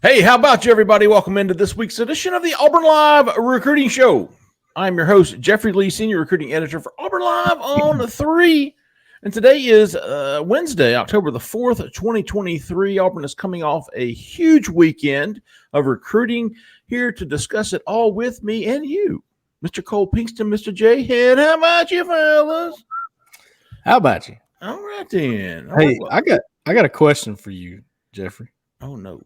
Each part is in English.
Hey, how about you, everybody? Welcome into this week's edition of the Auburn Live Recruiting Show. I'm your host, Jeffrey Lee, Senior Recruiting Editor for Auburn Live on 3. And today is Wednesday, October the 4th, 2023. Auburn is coming off a huge weekend of recruiting. Here to discuss it all with me and you, Mr. Cole Pinkston, Mr. Jhead. How about you, fellas? How about you? All right, then. Hey, I got a question for you, Jeffrey. Oh, no.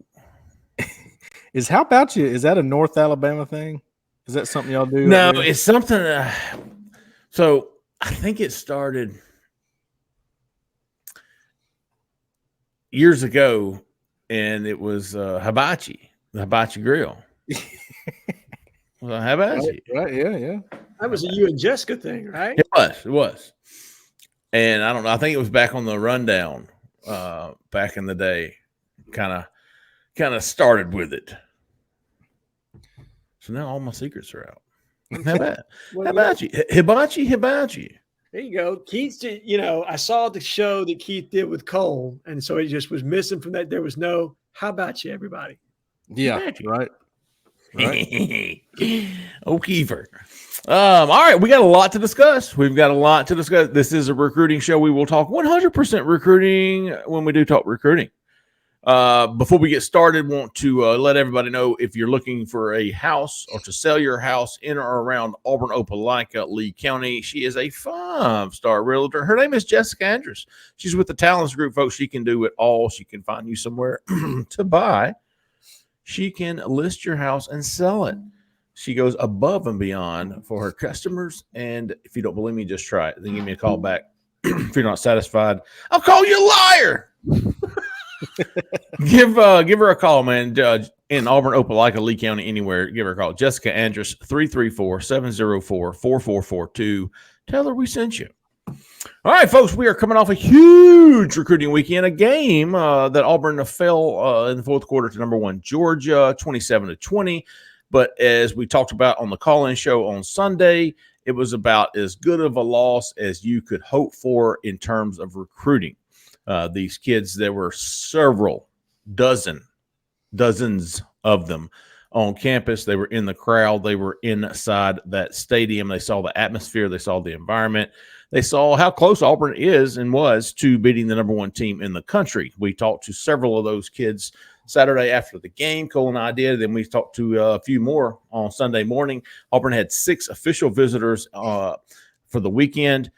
How about you? Is that a North Alabama thing? Is that something y'all do? No, it's something. So I think it started years ago, and it was hibachi, the hibachi grill. Well, hibachi. Right, yeah. That was a you and Jessica thing, right? It was. And I don't know. I think it was back on the rundown back in the day. Kind of started with it. So now all my secrets are out. Hibachi. There you go. Keith, I saw the show that Keith did with Cole, and so it just was missing from that. There was no, how about you, everybody? Yeah, right. O'Keefer. All right, we got a lot to discuss. This is a recruiting show. We will talk 100% recruiting when we do talk recruiting. Before we get started, want to let everybody know if you're looking for a house or to sell your house in or around Auburn, Opelika, Lee County. She is a 5-star realtor. Her name is Jessica Andress. She's with the Talents Group, folks. She can do it all. She can find you somewhere to buy. She can list your house and sell it. She goes above and beyond for her customers. And if you don't believe me, just try it. Then give me a call back. If you're not satisfied, I'll call you a liar. Give her a call, man. In Auburn, Opelika, Lee County, anywhere, give her a call. Jessica Andress, 334-704-4442. Tell her we sent you. All right, folks, we are coming off a huge recruiting weekend, a game that Auburn fell in the fourth quarter to number 1 Georgia, 27-20. But as we talked about on the call-in show on Sunday, it was about as good of a loss as you could hope for in terms of recruiting. These kids, there were dozens of them on campus. They were in the crowd. They were inside that stadium. They saw the atmosphere. They saw the environment. They saw how close Auburn is and was to beating the number 1 team in the country. We talked to several of those kids Saturday after the game. Cole and I did. Then we talked to a few more on Sunday morning. Auburn had 6 official visitors for the weekend.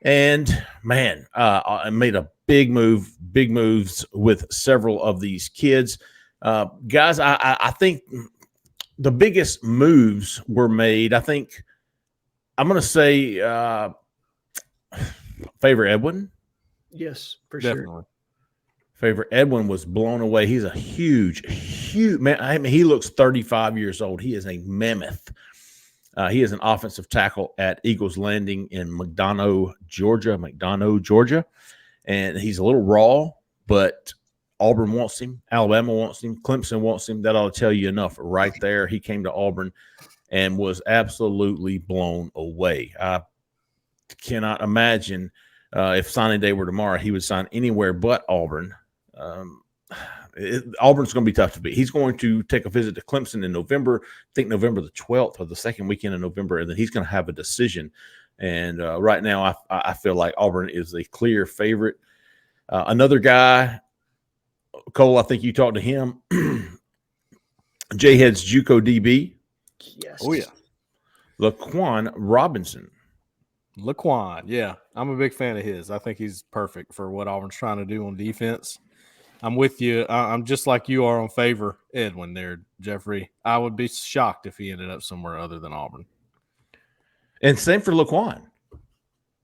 And, man, I made a big moves with several of these kids. Guys, I think the biggest moves were made. I think I'm going to say Favor Edwin. Yes, for Definitely. sure. Favor Edwin was blown away. He's a huge man. I mean, he looks 35 years old. He is a mammoth. He is an offensive tackle at Eagles Landing in McDonough, Georgia. And he's a little raw, but Auburn wants him. Alabama wants him. Clemson wants him. That ought to tell you enough right there. He came to Auburn and was absolutely blown away. I cannot imagine if signing day were tomorrow, he would sign anywhere but Auburn. Auburn's going to be tough to beat. He's going to take a visit to Clemson in November, I think November the 12th or the second weekend in November, and then he's going to have a decision. And right now I feel like Auburn is the clear favorite. Another guy, Cole, I think you talked to him, Jhead's JUCO DB. Yes. Oh, yeah. Laquan Robinson. Laquan, yeah. I'm a big fan of his. I think he's perfect for what Auburn's trying to do on defense. I'm with you. I'm just like you are on Favor Edwin there, Jeffrey. I would be shocked if he ended up somewhere other than Auburn. And same for Laquan.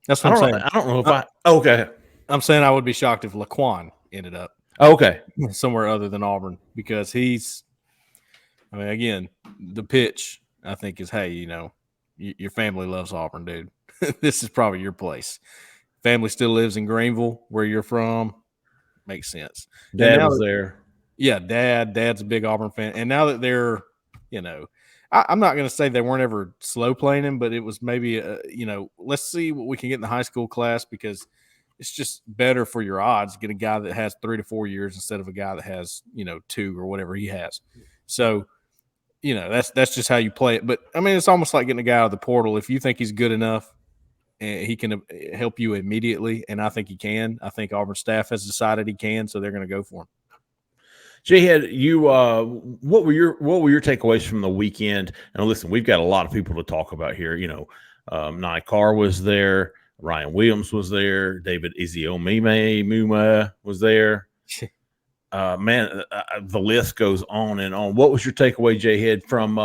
That's what I'm saying. I don't know if okay. I'm saying I would be shocked if Laquan ended up Okay. somewhere other than Auburn because again, the pitch, I think, is, hey, your family loves Auburn, dude. This is probably your place. Family still lives in Greenville, where you're from. Makes sense. Dad was there. Yeah, Dad's a big Auburn fan. And now that they're, I'm not going to say they weren't ever slow playing him, but it was maybe, let's see what we can get in the high school class because it's just better for your odds. Get a guy that has 3 to 4 years instead of a guy that has 2 or whatever he has. So that's just how you play it. But I mean, it's almost like getting a guy out of the portal. If you think he's good enough and he can help you immediately, and I think he can. I think Auburn staff has decided he can, so they're going to go for him. Jhead, you what were your takeaways from the weekend? And listen, we've got a lot of people to talk about here. Nye Carr was there, Ryan Williams was there, David Iziomime was there. The list goes on and on. What was your takeaway, Jhead, from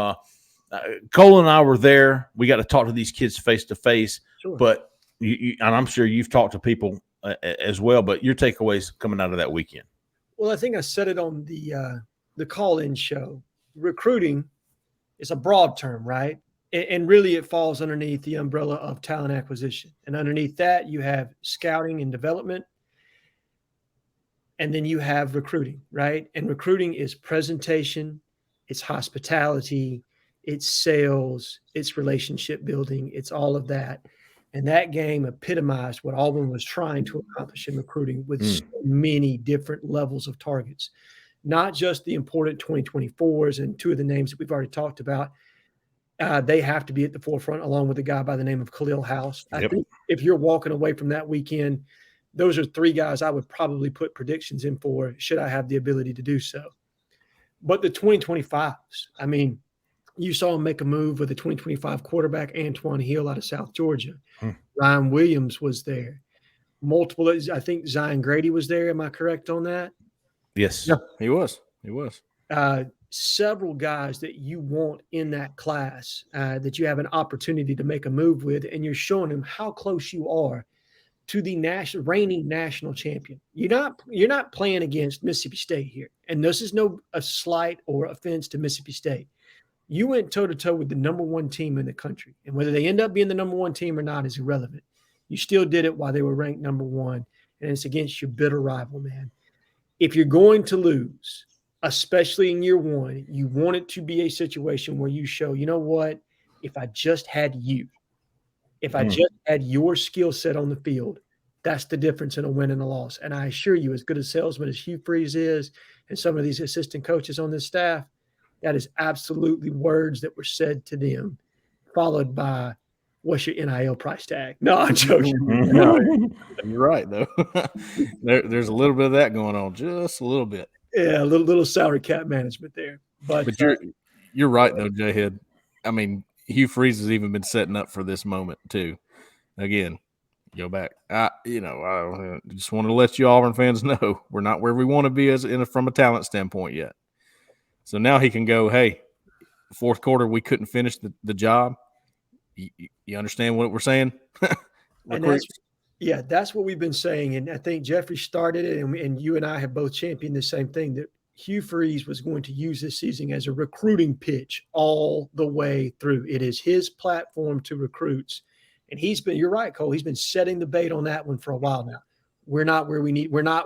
Cole and I were there. We got to talk to these kids face to face, but and I'm sure you've talked to people as well. But your takeaways coming out of that weekend? Well, I think I said it on the call-in show. Recruiting is a broad term, right? And really it falls underneath the umbrella of talent acquisition. And underneath that, you have scouting and development. And then you have recruiting, right? And recruiting is presentation, it's hospitality, it's sales, it's relationship building, it's all of that. And that game epitomized what Auburn was trying to accomplish in recruiting with so many different levels of targets, not just the important 2024s and 2 of the names that we've already talked about. They have to be at the forefront, along with a guy by the name of Khalil House. Yep. I think if you're walking away from that weekend, those are 3 guys I would probably put predictions in for, should I have the ability to do so. But the 2025s, I mean, you saw him make a move with the 2025 quarterback, Antoine Hill out of South Georgia. Ryan Williams was there. Multiple, I think Zion Grady was there. Am I correct on that? Yes. Yeah, he was. Several guys that you want in that class that you have an opportunity to make a move with, and you're showing them how close you are to the reigning national champion. You're not playing against Mississippi State here, and this is a slight or offense to Mississippi State. You went toe-to-toe with the number 1 team in the country, and whether they end up being the number 1 team or not is irrelevant. You still did it while they were ranked number 1, and it's against your bitter rival, man. If you're going to lose, especially in year 1, you want it to be a situation where you show, you know what, if I just had you, if I just had your skill set on the field, that's the difference in a win and a loss. And I assure you, as good a salesman as Hugh Freeze is and some of these assistant coaches on this staff, that is absolutely words that were said to them, followed by, what's your NIL price tag? No, I'm joking. No, you're right, though. There's a little bit of that going on, just a little bit. Yeah, a little salary cap management there. But you're right, though, Jhead. I mean, Hugh Freeze has even been setting up for this moment, too. Again, go back. I just want to let you Auburn fans know we're not where we want to be from a talent standpoint yet. So now he can go, hey, 4th quarter, we couldn't finish the job. You understand what we're saying? That's what we've been saying. And I think Jeffrey started it, and you and I have both championed the same thing, that Hugh Freeze was going to use this season as a recruiting pitch all the way through. It is his platform to recruits. And you're right, Cole, he's been setting the bait on that one for a while now. We're not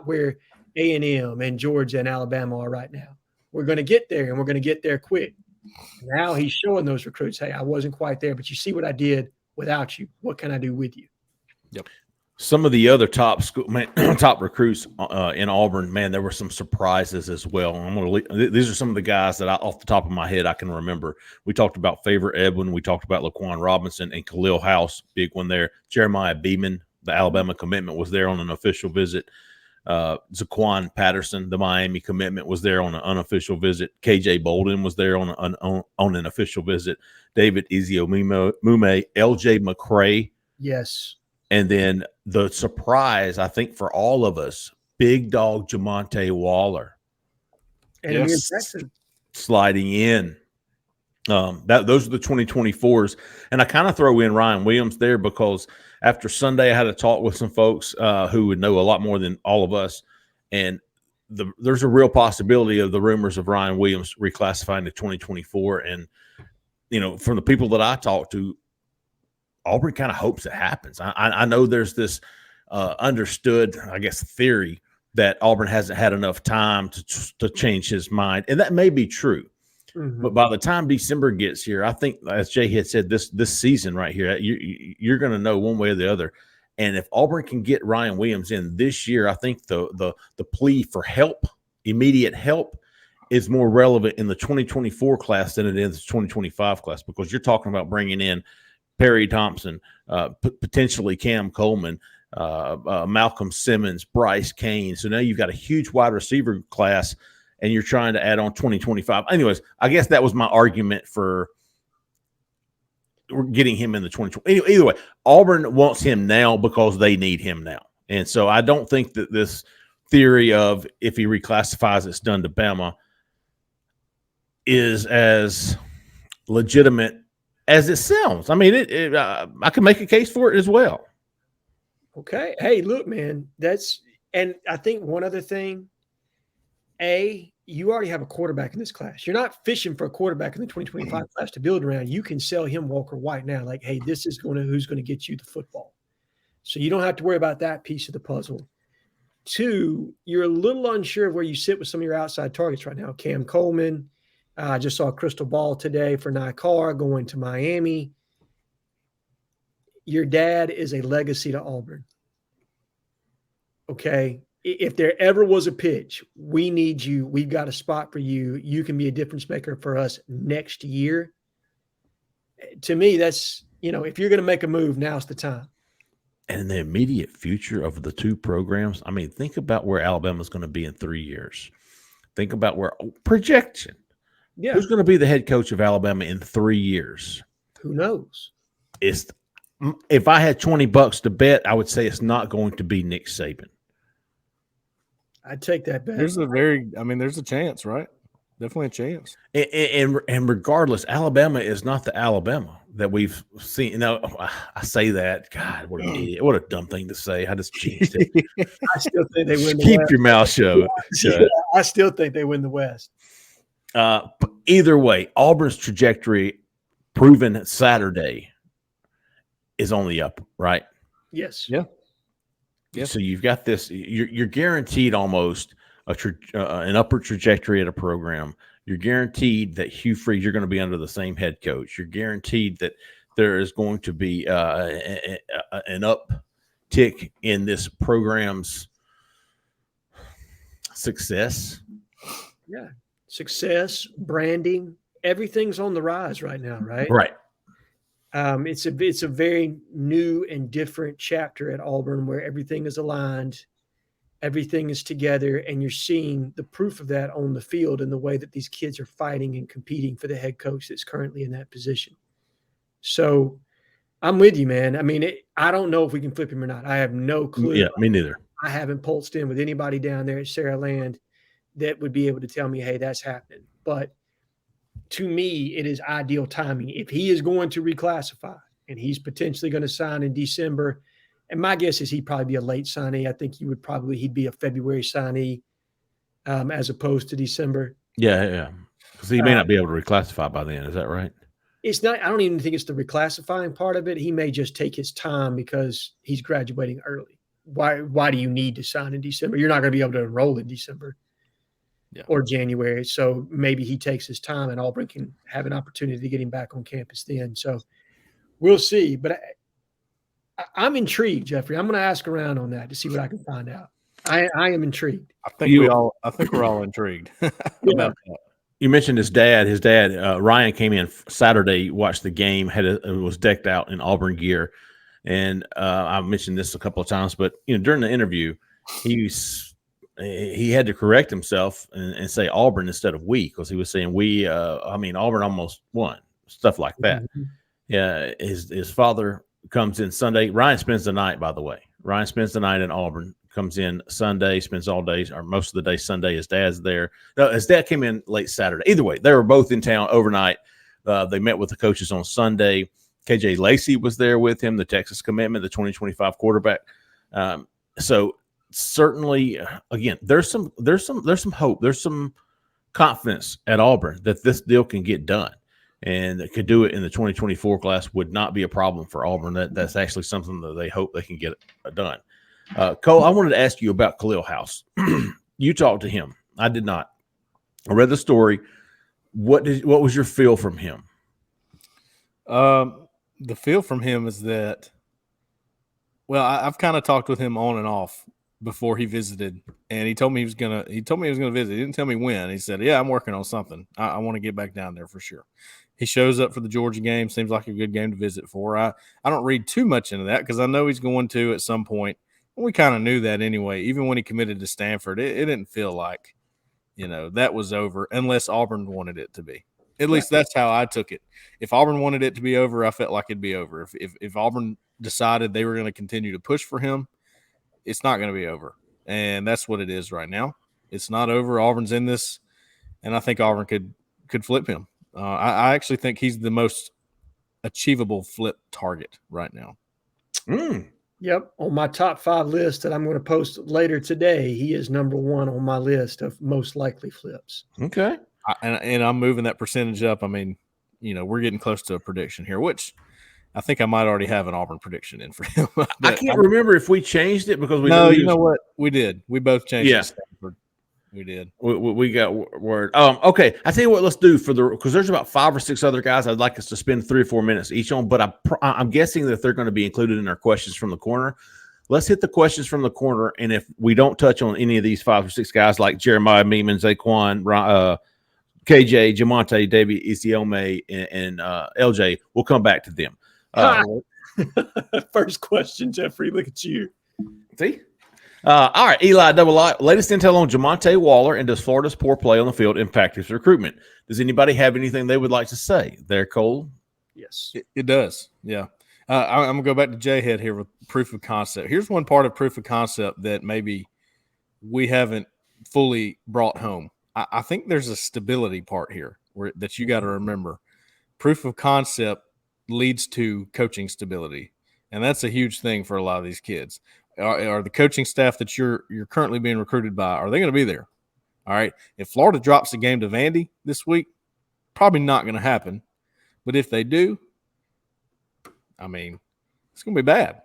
where A&M and Georgia and Alabama are right now. We're going to get there, and we're going to get there quick. Now he's showing those recruits, hey, I wasn't quite there, but you see what I did without you. What can I do with you? Yep. Some of the other top recruits in Auburn, man, there were some surprises as well. These are some of the guys that off the top of my head I can remember. We talked about Favor Edwin. We talked about Laquan Robinson and Khalil House, big one there. Jeremiah Beeman, the Alabama commitment, was there on an official visit. Zaquan Patterson, the Miami commitment, was there on an unofficial visit. KJ Bolden was there on an official visit. David Iziomime, LJ McCray. Yes. And then the surprise, I think, for all of us, big dog Jamon Waller. And sliding in. Those are the 2024s. And I kind of throw in Ryan Williams there because after Sunday I had a talk with some folks who would know a lot more than all of us. And there's a real possibility of the rumors of Ryan Williams reclassifying to 2024. And, from the people that I talked to, Auburn kind of hopes it happens. I know there's this understood, I guess, theory that Auburn hasn't had enough time to change his mind. And that may be true. Mm-hmm. But by the time December gets here, I think, as Jay had said, this season right here, you're going to know one way or the other. And if Auburn can get Ryan Williams in this year, I think the plea for help, immediate help, is more relevant in the 2024 class than it is the 2025 class, because you're talking about bringing in Perry Thompson, potentially Cam Coleman, Malcolm Simmons, Bryce Kane. So now you've got a huge wide receiver class, and you're trying to add on 2025. Anyways, I guess that was my argument for getting him in the 2020. Either way, Auburn wants him now because they need him now. And so I don't think that this theory of if he reclassifies, it's done to Bama is as legitimate as it sounds. I mean, I can make a case for it as well. Okay. Hey, look, man, and I think one other thing, you already have a quarterback in this class. You're not fishing for a quarterback in the 2025 class to build around. You can sell him Walker White now. Like, hey, this is who's going to get you the football. So you don't have to worry about that piece of the puzzle. 2, you're a little unsure of where you sit with some of your outside targets right now. Cam Coleman, I just saw a crystal ball today for Nikar going to Miami. Your dad is a legacy to Auburn. Okay. If there ever was a pitch, we need you. We've got a spot for you. You can be a difference maker for us next year. To me, that's, if you're going to make a move, now's the time. And the immediate future of the two programs, I mean, think about where Alabama's going to be in 3 years. Think about where projection. Yeah. Who's going to be the head coach of Alabama in 3 years? Who knows? If I had $20 to bet, I would say it's not going to be Nick Saban. I'd take that bet. There's a chance, right? Definitely a chance. And regardless, Alabama is not the Alabama that we've seen. I say that. God, what an idiot. What a dumb thing to say. I just changed it. I still think they win the Keep West. your mouth shut. I still think they win the West. Either way, Auburn's trajectory, proven Saturday, is on the up, right? Yes. Yeah. So you've got this. You're guaranteed almost an upward trajectory at a program. You're guaranteed that Hugh Freeze, you're going to be under the same head coach. You're guaranteed that there is going to be an uptick in this program's success. Yeah. Success, branding, everything's on the rise right now, right? Right. It's a very new and different chapter at Auburn where everything is aligned, everything is together, and you're seeing the proof of that on the field in the way that these kids are fighting and competing for the head coach that's currently in that position. So I'm with you, man. I mean, I don't know if we can flip him or not. I have no clue. Yeah, me neither. I haven't pulsed in with anybody down there at Sarah Land that would be able to tell me, hey, that's happening. But to me, it is ideal timing. If he is going to reclassify and he's potentially going to sign in December, and my guess is he'd probably be a late signee. I think he'd be a February signee as opposed to December. Yeah. Because he may not be able to reclassify by then. Is that right? It's not. I don't even think it's the reclassifying part of it. He may just take his time because he's graduating early. Why do you need to sign in December? You're not going to be able to enroll in December. Yeah. Or January. So maybe he takes his time and Auburn can have an opportunity to get him back on campus then. So we'll see. But I'm intrigued, Jeffrey. I'm going to ask around on that to see what I can find out. I am intrigued. I think we're all intrigued about that. You mentioned his dad. His dad, Ryan, came in Saturday, watched the game, was decked out in Auburn gear. And I've mentioned this a couple of times, but during the interview, he had to correct himself and say Auburn instead of we, because he was saying Auburn almost won, stuff like that. Mm-hmm. Yeah, his father comes in Sunday. Ryan spends the night, by the way. Ryan spends the night in Auburn, comes in Sunday, spends all day or most of the day Sunday. His dad's there. No, his dad came in late Saturday. Either way, they were both in town overnight. They met with the coaches on Sunday. KJ Lacy was there with him, the Texas commitment, the 2025 quarterback. So certainly, again, there's some hope, there's some confidence at Auburn that this deal can get done, and that could do it in the 2024 class would not be a problem for Auburn. That's actually something that they hope they can get done. Cole, I wanted to ask you about Khalil House. You talked to him. I did not. I read the story. What was your feel from him? The feel from him is that Well, I've kind of talked with him on and off before he visited, and he told me he was gonna visit. He didn't tell me when. He said, "Yeah, I'm working on something. I want to get back down there for sure." He shows up for the Georgia game. Seems like a good game to visit for. I don't read too much into that because I know he's going to at some point. We kind of knew that anyway. Even when he committed to Stanford, it didn't feel like, that was over unless Auburn wanted it to be. At least that's how I took it. If Auburn wanted it to be over, I felt like it'd be over. If Auburn decided they were going to continue to push for him, it's not going to be over. And that's what it is right now. It's not over. Auburn's in this, and I think Auburn could flip him. I actually think he's the most achievable flip target right now. Yep. On my top 5 list that I'm going to post later today, he is number 1 on my list of most likely flips. Okay. And I'm moving that percentage up. I mean, we're getting close to a prediction here, which I think I might already have an Auburn prediction in for him. I can't remember if we changed it because we you know what? We did. We both changed it. Stanford. We did. We got word. Okay. I tell you what, let's do because there's about 5 or 6 other guys I'd like us to spend 3 or 4 minutes each on, but I'm guessing that they're going to be included in our questions from the corner. Let's hit the questions from the corner, and if we don't touch on any of these 5 or 6 guys like Jeremiah, Meeman, Zaquan, KJ, Jamonte, Davey, Isiome, and LJ, we'll come back to them. First question, Jeffrey. Look at you. See? All right, Eli Double I. Latest intel on Jamon Waller, and does Florida's poor play on the field impact his recruitment? Does anybody have anything they would like to say there, Cole? Yes. It does, yeah. I'm going to go back to Jhead here with proof of concept. Here's one part of proof of concept that maybe we haven't fully brought home. I think there's a stability part here that you got to remember. Proof of concept leads to coaching stability, and that's a huge thing for a lot of these kids. Are the coaching staff that you're currently being recruited by, are they going to be there? All right. If Florida drops the game to Vandy this week, probably not going to happen. But if they do, I mean, it's going to be bad.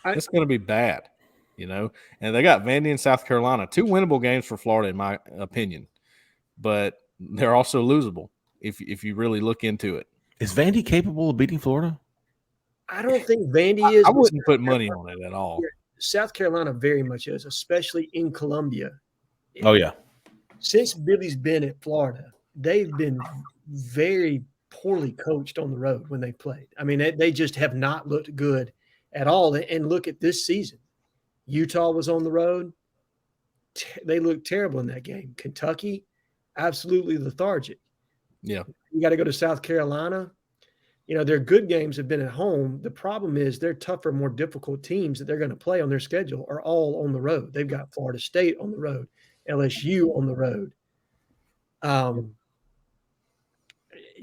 It's going to be bad, And they got Vandy and South Carolina, 2 winnable games for Florida, in my opinion. But they're also losable if you really look into it. Is Vandy capable of beating Florida? I don't think Vandy is. I wouldn't put money on it at all. South Carolina very much is, especially in Columbia. Oh, yeah. Since Billy's been at Florida, they've been very poorly coached on the road when they played. I mean, they just have not looked good at all. And look at this season. Utah was on the road. They looked terrible in that game. Kentucky, absolutely lethargic. Yeah. You got to go to South Carolina. Their good games have been at home. The problem is their tougher, more difficult teams that they're going to play on their schedule are all on the road. They've got Florida State on the road, LSU on the road.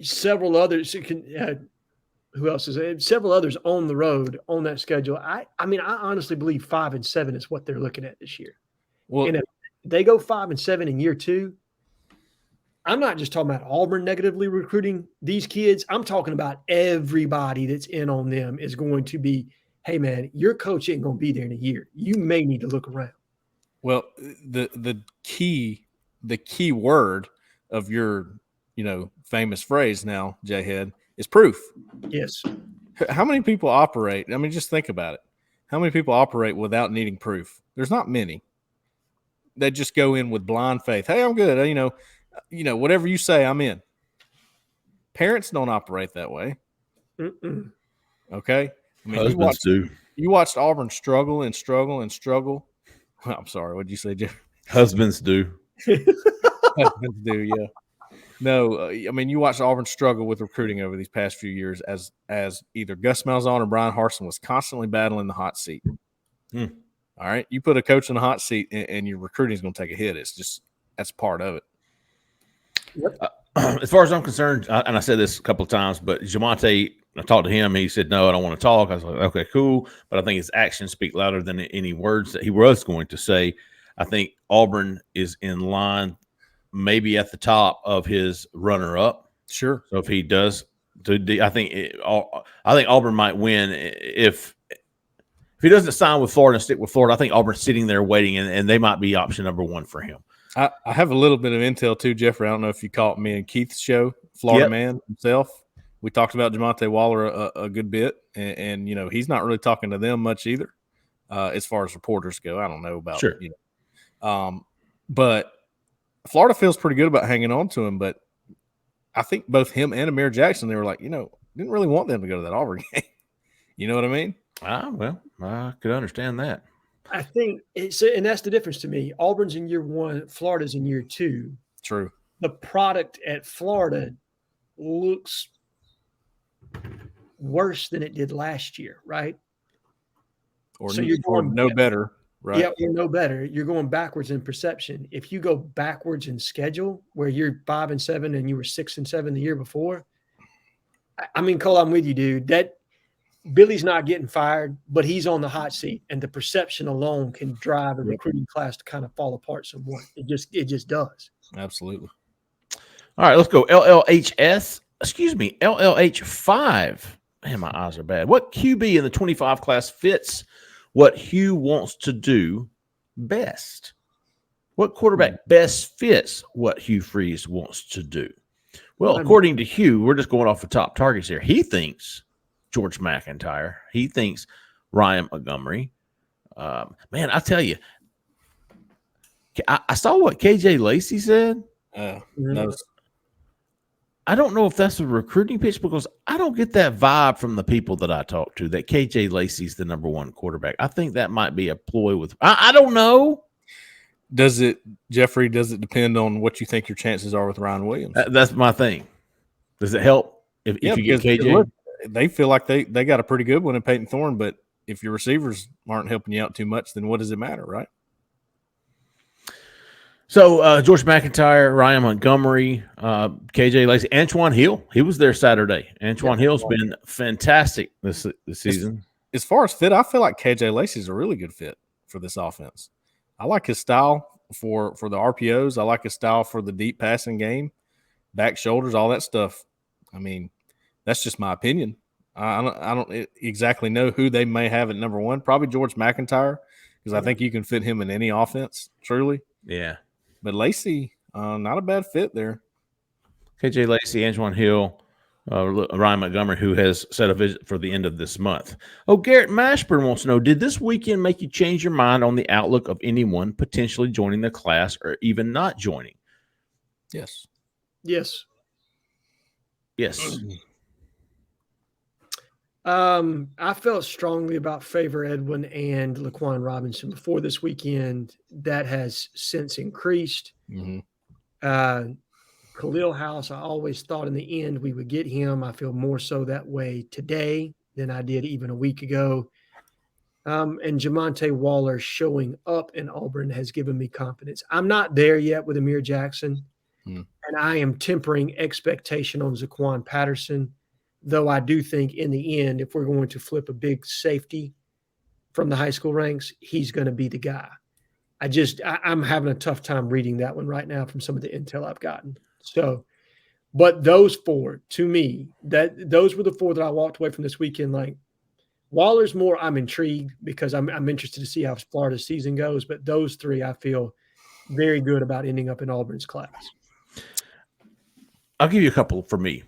Several others. Who else is there? Several others on the road on that schedule. I honestly believe 5 and 7 is what they're looking at this year. Well, and if they go 5 and 7 in year 2, I'm not just talking about Auburn negatively recruiting these kids. I'm talking about everybody that's in on them is going to be, hey, man, your coach ain't going to be there in a year. You may need to look around. Well, the key word of your, famous phrase now, Jhead, is proof. Yes. How many people operate? I mean, just think about it. How many people operate without needing proof? There's not many. They just go in with blind faith. Hey, I'm good. Whatever you say, I'm in. Parents don't operate that way. Mm-mm. Okay? I mean, husbands do. You watched Auburn struggle and struggle and struggle. I'm sorry. What did you say, Jeff? Husbands do. Husbands do, yeah. No, you watched Auburn struggle with recruiting over these past few years as either Gus Malzahn or Brian Harsin was constantly battling the hot seat. All right? You put a coach in the hot seat and your recruiting is going to take a hit. That's part of it. Yep. As far as I'm concerned, and I said this a couple of times, but Jamonte, I talked to him. He said, no, I don't want to talk. I was like, okay, cool. But I think his actions speak louder than any words that he was going to say. I think Auburn is in line, maybe at the top of his runner-up. Sure. So if he does, I think Auburn might win if he doesn't sign with Florida and stick with Florida. I think Auburn's sitting there waiting, and they might be option number 1 for him. I have a little bit of intel too, Jeffrey. I don't know if you caught me and Keith's show, Florida Man himself. We talked about Jamon Waller a good bit, and he's not really talking to them much either. As far as reporters go, I don't know about but Florida feels pretty good about hanging on to him. But I think both him and Amir Jackson, they were like, didn't really want them to go to that Auburn game. You know what I mean? Well, I could understand that. I think and that's the difference to me. Auburn's in year 1, Florida's in year 2. True. The product at Florida looks worse than it did last year, right? Or no better, right? Yeah, or no better. You're going backwards in perception. If you go backwards in schedule, where you're 5-7 and you were 6-7 the year before, I mean, Cole, I'm with you, dude. That Billy's not getting fired, but he's on the hot seat, and the perception alone can drive a recruiting class to kind of fall apart somewhat. It just does. Absolutely. All right, let's go. LLH5. Man, my eyes are bad. What QB in the 25 class fits what Hugh wants to do best? What quarterback best fits what Hugh Freeze wants to do? Well, according to Hugh, we're just going off the top targets here. He thinks George McIntyre. He thinks Ryan Montgomery. Man, I tell you, I saw what KJ Lacy said. I don't know if that's a recruiting pitch because I don't get that vibe from the people that I talk to that KJ Lacy's the number 1 quarterback. I think that might be a ploy with – I don't know. Does it depend on what you think your chances are with Ryan Williams? That's my thing. Does it help if you get KJ? Look, they feel like they got a pretty good one in Peyton Thorne, but if your receivers aren't helping you out too much, then what does it matter, right? So George McIntyre, Ryan Montgomery, KJ Lacy, Antoine Hill. He was there Saturday. Antoine Hill's been fantastic this season. As far as fit, I feel like KJ Lacy's a really good fit for this offense. I like his style for the RPOs. I like his style for the deep passing game, back shoulders, all that stuff. I mean, that's just my opinion. I don't exactly know who they may have at number 1. Probably George McIntyre, because I think you can fit him in any offense, truly. Yeah. But Lacy, not a bad fit there. KJ Lacy, Antoine Hill, Ryan Montgomery, who has set a visit for the end of this month. Oh, Garrett Mashburn wants to know, did this weekend make you change your mind on the outlook of anyone potentially joining the class or even not joining? Yes. Yes. Yes. I felt strongly about Favor Edwin and Laquan Robinson before this weekend. That has since increased. Khalil House, I always thought in the end we would get him. I feel more so that way today than I did even a week ago. And Jamon Waller showing up in Auburn has given me confidence. I'm not there yet with Amir Jackson, and I am tempering expectation on Zaquan Patterson. Though I do think in the end, if we're going to flip a big safety from the high school ranks, he's going to be the guy. I'm having a tough time reading that one right now from some of the intel I've gotten. So, but those 4, to me, those were the 4 that I walked away from this weekend. Like Waller's more, I'm intrigued because I'm interested to see how Florida's season goes. But those 3, I feel very good about ending up in Auburn's class. I'll give you a couple for me.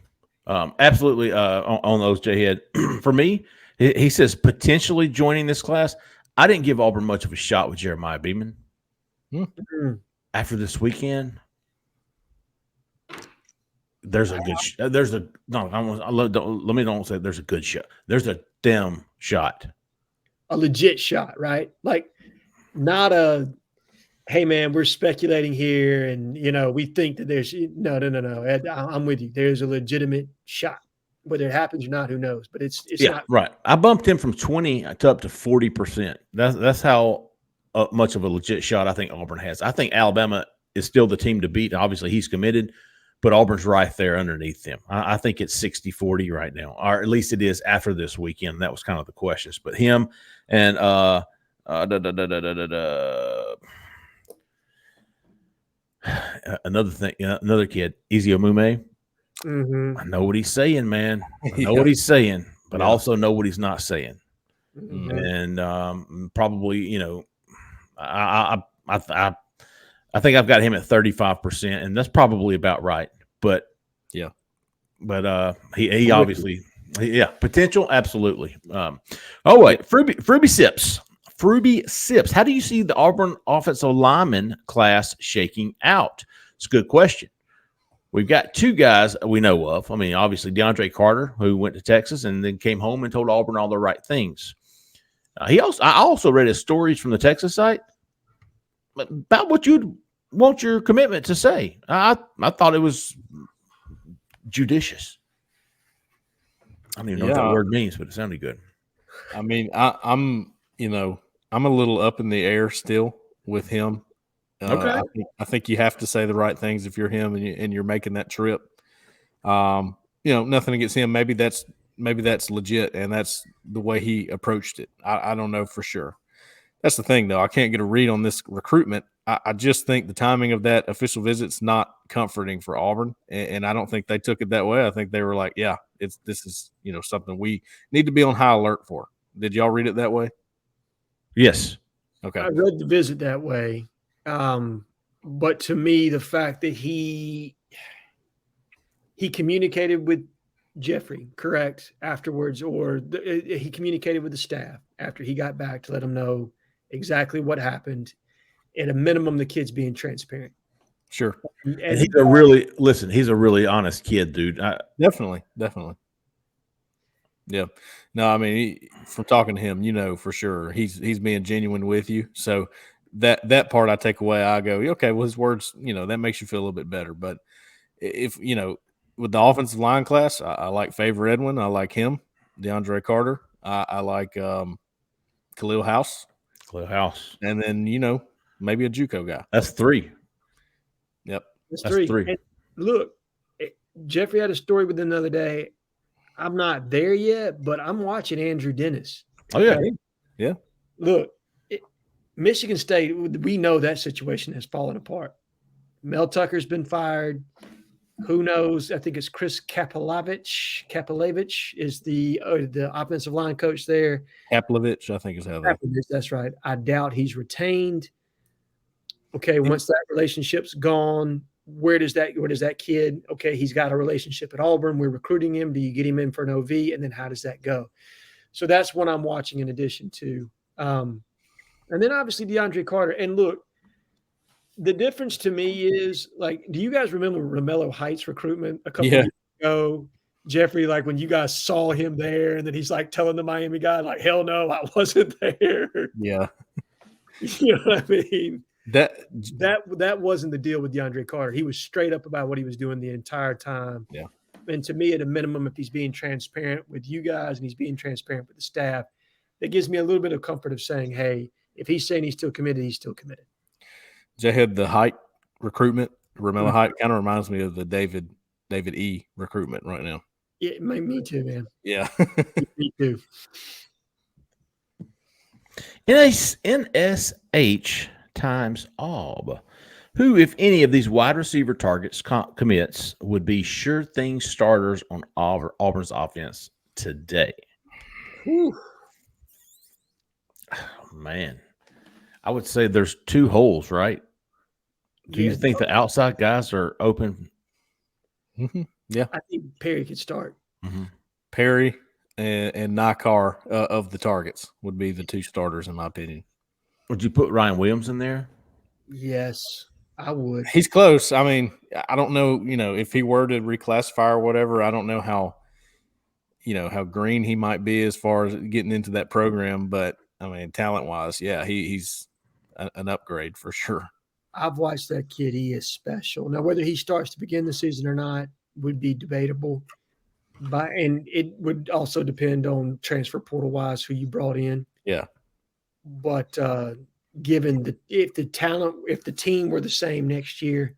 Absolutely on those, Jhead. For me, he says potentially joining this class. I didn't give Auburn much of a shot with Jeremiah Beeman. After this weekend, there's a good there's a no. Let me don't say there's a good shot. There's a damn shot. A legit shot, right? Like not a hey man, we're speculating here, and we think that there's no. I'm with you. There's a legitimate shot. Whether it happens or not, who knows? But it's not right. I bumped him from 20 to up to 40%. That's how much of a legit shot I think Auburn has. I think Alabama is still the team to beat. Obviously, he's committed, but Auburn's right there underneath them. I think it's 60-40 right now, or at least it is after this weekend. That was kind of the questions. But him and another kid, Easy Omume. I know what he's saying, man. I know what he's saying, but I also know what he's not saying. And probably, I think I've got him at 35%, and that's probably about right. But but he obviously, potential, absolutely. Oh wait, Fruby Sips. How do you see the Auburn offensive lineman class shaking out? It's a good question. We've got two guys we know of. I mean, obviously DeAndre Carter, who went to Texas and then came home and told Auburn all the right things. I also read his stories from the Texas site about what you'd want your commitment to say. I thought it was judicious. I don't even know what that word means, but it sounded good. I mean, I'm a little up in the air still with him. Okay. I think you have to say the right things if you're him and you're making that trip. Nothing against him. Maybe that's legit, and that's the way he approached it. I don't know for sure. That's the thing, though. I can't get a read on this recruitment. I just think the timing of that official visit's not comforting for Auburn, and I don't think they took it that way. I think they were like, "Yeah, this is something we need to be on high alert for." Did y'all read it that way? Yes. Okay. I read the visit that way, but to me, the fact that he communicated with Jeffrey, correct, afterwards, or he communicated with the staff after he got back to let them know exactly what happened. At a minimum, the kid's being transparent. Sure. And he's a really honest kid, dude. Definitely. Yeah. No, I mean, from talking to him, for sure he's being genuine with you. So that part I take away, I go, okay, well, his words, that makes you feel a little bit better. But if, with the offensive line class, I like Favor Edwin. I like him, DeAndre Carter. I like Khalil House. And then, maybe a JUCO guy. That's three. Yep. That's three. And look, Jeffrey had a story with him the other day. I'm not there yet, but I'm watching Andrew Dennis. Oh, yeah. Okay? Yeah. Look, Michigan State, we know that situation has fallen apart. Mel Tucker's been fired. Who knows? I think it's Chris Kapilovich is the offensive line coach there. Kapilovich, I think is how that. That's right. I doubt he's retained. Okay, once that relationship's gone, where does that kid? Okay, he's got a relationship at Auburn. We're recruiting him. Do you get him in for an OV? And then how does that go? So that's what I'm watching in addition to. And then obviously DeAndre Carter. And look, the difference to me is, like, do you guys remember Romello Heights recruitment a couple of years ago? Jeffrey, like when you guys saw him there, and then he's like telling the Miami guy, like, hell no, I wasn't there. Yeah. You know what I mean? That wasn't the deal with DeAndre Carter. He was straight up about what he was doing the entire time. Yeah. And to me, at a minimum, if he's being transparent with you guys and he's being transparent with the staff, that gives me a little bit of comfort of saying, hey, if he's saying he's still committed, he's still committed. Jhead, the Height recruitment, Romello Height, kind of reminds me of the David E. recruitment right now. Yeah, me too, man. Yeah. Me too. NSH times Aub. Who, if any of these wide receiver targets commits, would be sure thing starters on Auburn's offense today? Whew. Oh, man. I would say there's two holes, right? Do you think the outside guys are open? Mm-hmm. Yeah. I think Perry could start. Mm-hmm. Perry and Nakar of the targets would be the two starters, in my opinion. Would you put Ryan Williams in there? Yes, I would. He's close. I mean, I don't know, if he were to reclassify or whatever, I don't know how green he might be as far as getting into that program. But, I mean, talent-wise, yeah, he's an upgrade for sure. I've watched that kid. He is special. Now, whether he starts to begin the season or not would be debatable. And it would also depend on transfer portal-wise who you brought in. Yeah. But given if the team were the same next year,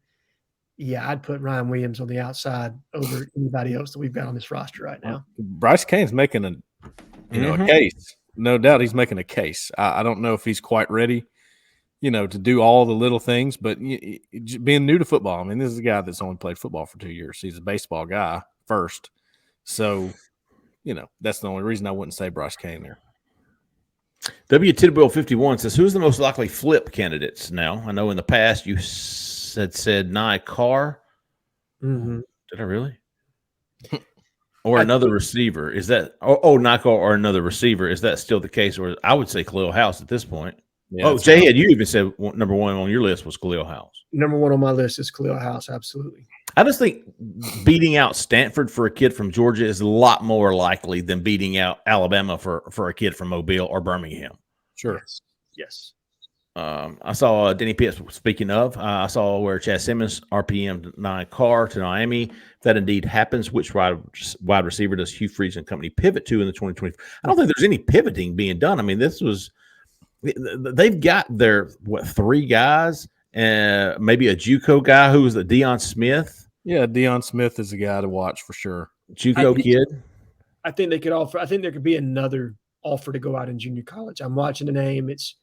yeah, I'd put Ryan Williams on the outside over anybody else that we've got on this roster right now. Bryce Cain's making a case. No doubt he's making a case. I don't know if he's quite ready, to do all the little things, but being new to football, I mean, this is a guy that's only played football for 2 years. He's a baseball guy first. So, that's the only reason I wouldn't say Bryce Cain there. W. Tidwell 51 says, who's the most likely flip candidates now? I know in the past you said Nye Carr. Mm-hmm. Did I really? or another receiver. Is that Nico or another receiver? Is that still the case? Or I would say Khalil House at this point. Yeah, Jhead, you even said number one on your list was Khalil House. Number one on my list is Khalil House. Absolutely. I just think beating out Stanford for a kid from Georgia is a lot more likely than beating out Alabama for a kid from Mobile or Birmingham. Sure. Yes. I saw Denny Pitts, speaking of, I saw where Chad Simmons RPM 9 Carr to Miami. If that indeed happens, which wide receiver does Hugh Freeze and company pivot to in the 2020? I don't think there's any pivoting being done. I mean, they've got their, 3 guys, and maybe a JUCO guy who was the Deion Smith. Yeah, Deion Smith is a guy to watch for sure. JUCO kid. I think they could offer. I think there could be another offer to go out in junior college. I'm watching the name. It's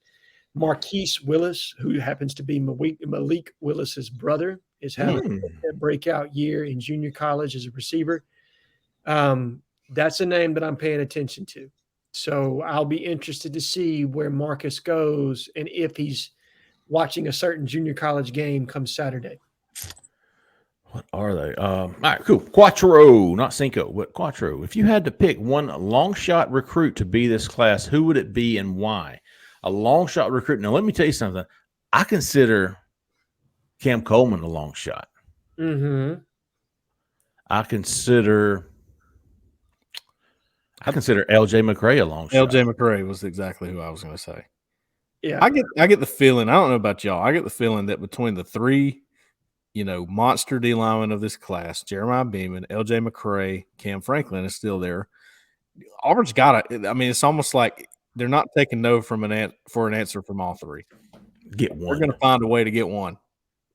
Marquise Willis, who happens to be Malik Willis's brother, is having a breakout year in junior college as a receiver. That's a name that I'm paying attention to. So I'll be interested to see where Marcus goes and if he's watching a certain junior college game come Saturday. What are they? All right, cool. Quattro, not Cinco, but Quattro. If you had to pick one long shot recruit to be this class, who would it be and why? A long shot recruit. Now, let me tell you something. I consider Cam Coleman a long shot. Mm-hmm. I consider LJ McCray a long shot. LJ McCray was exactly who I was going to say. Yeah, I get the feeling. I don't know about y'all. I get the feeling that between the 3, monster D linemen of this class, Jeremiah Beeman, LJ McCray, Cam Franklin is still there. Auburn's got it. I mean, it's almost like they're not taking no for an answer from all 3. Get one. We're going to find a way to get one.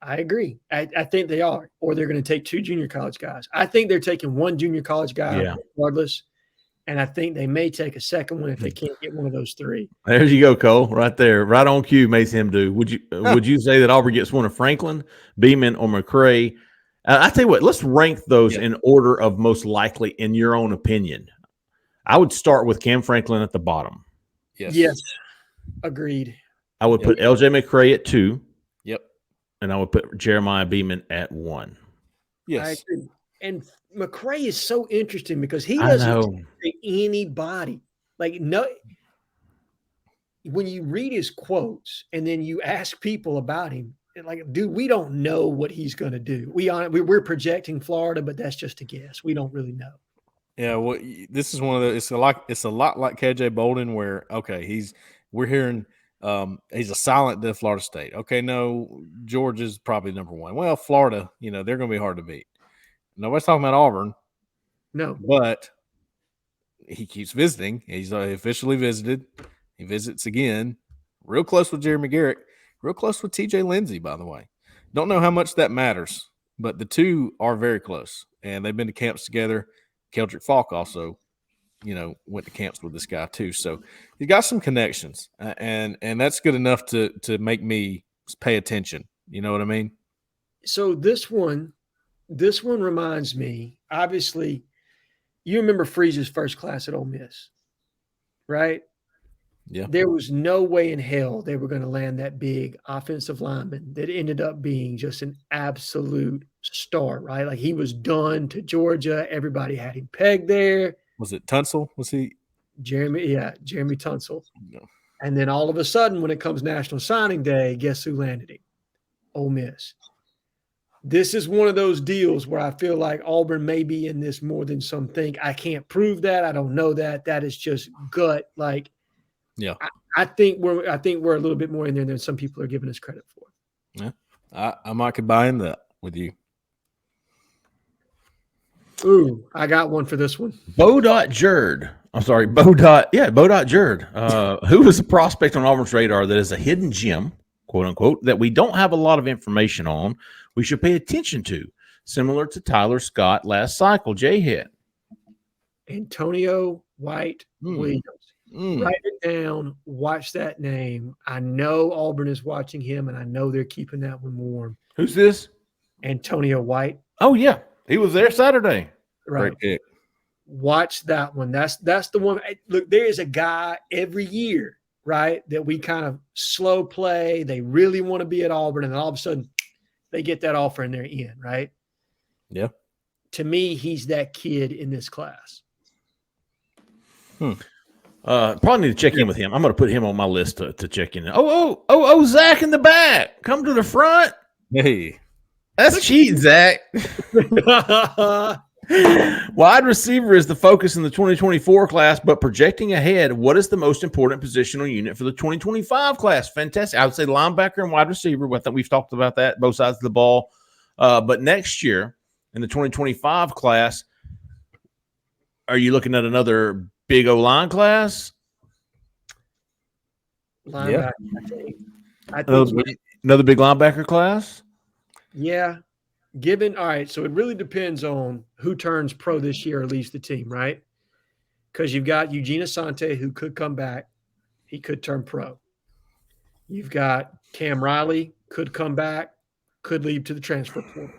I agree. I think they are, or they're going to take 2 junior college guys. I think they're taking 1 junior college guy regardless, and I think they may take a second one if they can't get one of those 3. There you go, Cole. Right there, right on cue. Makes him do. Would you say that Auburn gets one of Franklin, Beeman, or McCray? I tell you what. Let's rank those in order of most likely, in your own opinion. I would start with Cam Franklin at the bottom. Yes. Agreed. I would put LJ McCray at 2. Yep. And I would put Jeremiah Beeman at 1. Yes. I agree. And McCray is so interesting because he doesn't say anybody. Like, no, when you read his quotes and then you ask people about him, like, dude, we don't know what he's going to do. We're projecting Florida, but that's just a guess. We don't really know. Yeah, well, this is one of the. It's a lot like KJ Bolden, where we're hearing he's a silent to Florida State. Okay, no, Georgia's probably number 1. Well, Florida, they're going to be hard to beat. Nobody's talking about Auburn. No, but he keeps visiting. He's officially visited. He visits again. Real close with Jeremy Garrick. Real close with TJ Lindsey, by the way. Don't know how much that matters, but the 2 are very close, and they've been to camps together. Keldrick Falk also, went to camps with this guy too. So he's got some connections, and that's good enough to make me pay attention. You know what I mean? So this one reminds me, obviously, you remember Freeze's first class at Ole Miss, right? Yeah. There was no way in hell they were going to land that big offensive lineman that ended up being just an absolute star, right? Like, he was done to Georgia. Everybody had him pegged there. Was it Tunsil? Was he? Jeremy Tunsil. No. And then all of a sudden, when it comes National Signing Day, guess who landed him? Ole Miss. This is one of those deals where I feel like Auburn may be in this more than some think. I can't prove that. I don't know that. That is just gut. Like, yeah, I think we're a little bit more in there than some people are giving us credit for. Yeah, I might could buy in that with you. Ooh, I got one for this one. Jhead. Who is a prospect on Auburn's radar that is a hidden gem, quote unquote, that we don't have a lot of information on? We should pay attention to, similar to Tyler Scott last cycle. Jhead. Antonio White Williams. Write it down. Watch that name. I know Auburn is watching him, and I know they're keeping that one warm. Who's this? Antonio White. Oh, yeah. He was there Saturday. Right. Great pick. Watch that one. That's the one. Look, there is a guy every year, right, that we kind of slow play. They really want to be at Auburn, and then all of a sudden they get that offer and they're in, right? Yeah. To me, he's that kid in this class. Probably need to check in with him. I'm going to put him on my list to check in. Oh, Zach in the back. Come to the front. Hey. That's cheating, Zach. Wide receiver is the focus in the 2024 class, but projecting ahead, what is the most important positional unit for the 2025 class? Fantastic. I would say linebacker and wide receiver. I think we've talked about that, both sides of the ball. But next year in the 2025 class, are you looking at another big O-line class? Linebacker, Yeah. I think Another big linebacker class? Yeah. All right, so it really depends on who turns pro this year or leaves the team, right? Because you've got Eugene Asante, who could come back. He could turn pro. You've got Cam Riley, could come back, could leave to the transfer portal.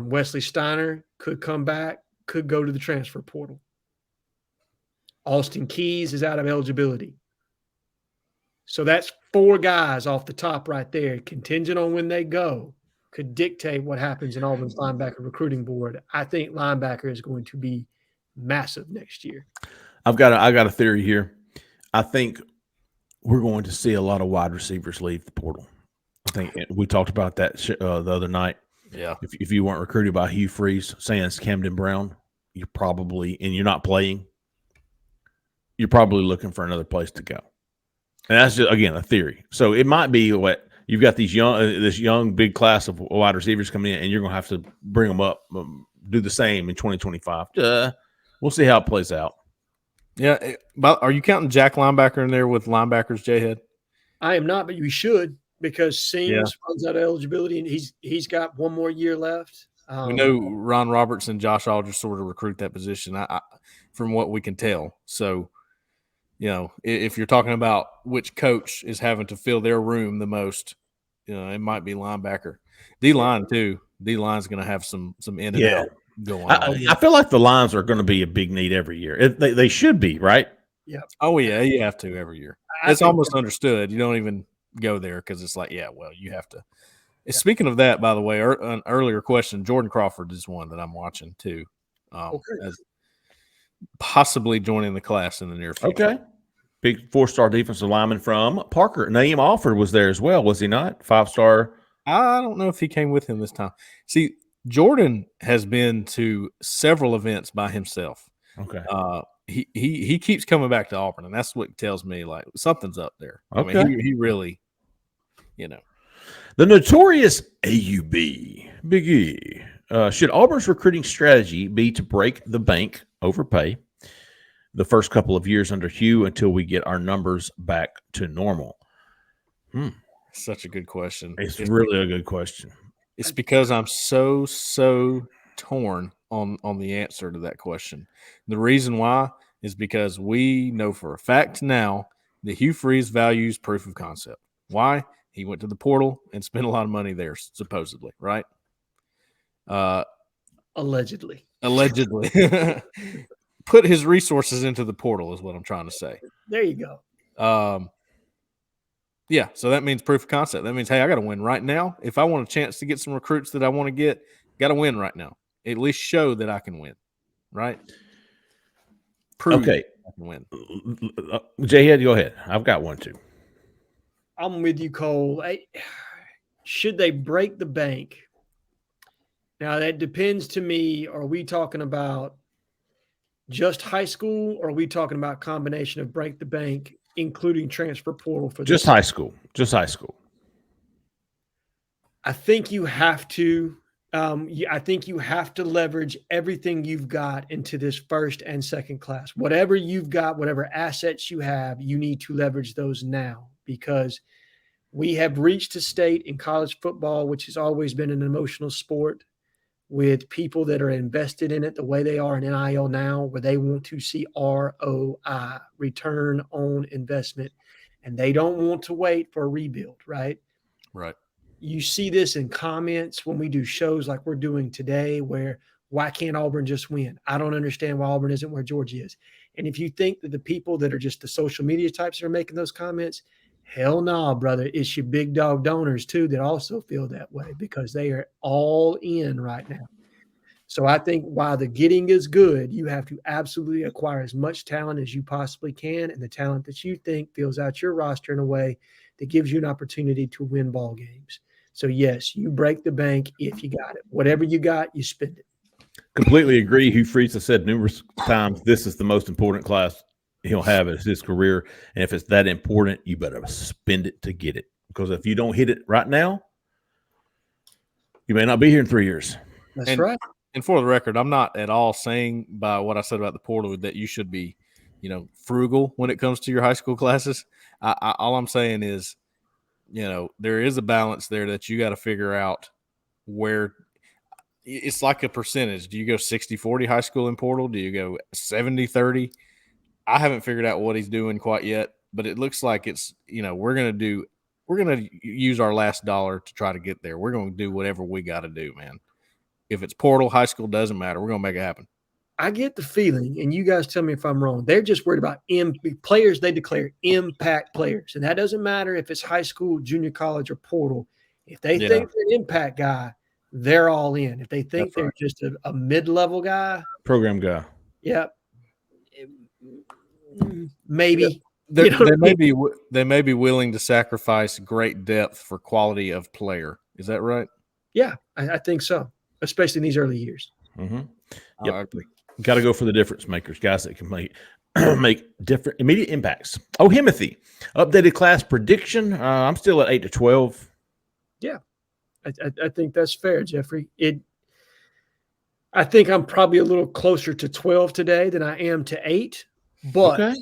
Wesley Steiner could come back, could go to the transfer portal. Austin Keys is out of eligibility. So that's 4 guys off the top right there, contingent on when they go, could dictate what happens in Auburn's linebacker recruiting board. I think linebacker is going to be massive next year. I got a theory here. I think we're going to see a lot of wide receivers leave the portal. I think we talked about that the other night. Yeah. If you weren't recruited by Hugh Freeze, sans Camden Brown, you're not playing, you're probably looking for another place to go. And that's just, again, a theory. So it might be what you've got this young big class of wide receivers coming in, and you're going to have to bring them up, do the same in 2025. We'll see how it plays out. Yeah. But are you counting Jack linebacker in there with linebackers, Jhead? I am not, but you should, because Seams runs out of eligibility, and he's got 1 more year left. We know Ron Roberts and Josh Aldridge sort of recruit that position, from what we can tell. So, if you're talking about which coach is having to fill their room the most, it might be linebacker. D-line, too. D-line's going to have some in and out going on. I feel like the lines are going to be a big need every year. They should be, right? Yeah. Oh, yeah, you have to every year. It's almost understood. You don't even go there because it's like, you have to. Yeah. Speaking of that, by the way, an earlier question, Jordan Crawford is one that I'm watching, too. As possibly joining the class in the near future. Okay. Big 4-star defensive lineman from Parker. Naeem Alford was there as well, was he not? 5-star. I don't know if he came with him this time. See, Jordan has been to several events by himself. Okay. He keeps coming back to Auburn, and that's what tells me like something's up there. Okay. I mean, he really, The notorious AUB, Big E. Should Auburn's recruiting strategy be to break the bank, overpay the first couple of years under Hugh until we get our numbers back to normal? Such a good question. It's really a good question. It's because I'm so torn on the answer to that question. The reason why is because we know for a fact now that Hugh Freeze values proof of concept. Why? He went to the portal and spent a lot of money there, supposedly, right? Allegedly. Put his resources into the portal is what I'm trying to say. There you go. So that means proof of concept. That means, hey, I got to win right now. If I want a chance to get some recruits that I want to get, got to win right now. At least show that I can win, right? Prove I can win. Jhead, go ahead. I've got one too. I'm with you, Cole. Should they break the bank? Now, that depends to me. Are we talking about just high school, or are we talking about combination of break the bank, including transfer portal for just high school? Just high school. I think you have to. I think you have to leverage everything you've got into this first and second class. Whatever you've got, whatever assets you have, you need to leverage those now, because we have reached a state in college football, which has always been an emotional sport, with people that are invested in it the way they are in NIL now, where they want to see ROI, return on investment, and they don't want to wait for a rebuild, right? Right. You see this in comments when we do shows like we're doing today, where why can't Auburn just win? I don't understand why Auburn isn't where Georgia is. And if you think that the people that are just the social media types that are making those comments, hell no, brother. It's your big dog donors too that also feel that way, because they are all in right now. So I think while the getting is good, you have to absolutely acquire as much talent as you possibly can, and the talent that you think fills out your roster in a way that gives you an opportunity to win ball games. So yes, you break the bank if you got it. Whatever you got, you spend it. Completely agree. Hugh Freeze has said numerous times this is the most important class he'll have in his career. And if it's that important, you better spend it to get it. Because if you don't hit it right now, you may not be here in 3 years. That's right. And for the record, I'm not at all saying by what I said about the portal that you should be, frugal when it comes to your high school classes. All I'm saying is, there is a balance there that you got to figure out where it's like a percentage. Do you go 60-40 high school and portal? Do you go 70-30? I haven't figured out what he's doing quite yet, but it looks like it's, we're going to use our last dollar to try to get there. We're going to do whatever we got to do, man. If it's portal, high school, doesn't matter. We're going to make it happen. I get the feeling, and you guys tell me if I'm wrong, they're just worried about players they declare impact players. And that doesn't matter if it's high school, junior college, or portal. If they think they're an impact guy, they're all in. If they think they're just a mid-level guy. Program guy. Yeah. Maybe. They may be willing to sacrifice great depth for quality of player. Is that right? Yeah, I think so, especially in these early years. Mm-hmm. Yep. Got to go for the difference makers, guys that can make different immediate impacts. Oh, Himothy, updated class prediction. I'm still at 8-12. Yeah, I think that's fair, Jeffrey. I think I'm probably a little closer to 12 today than I am to 8. But I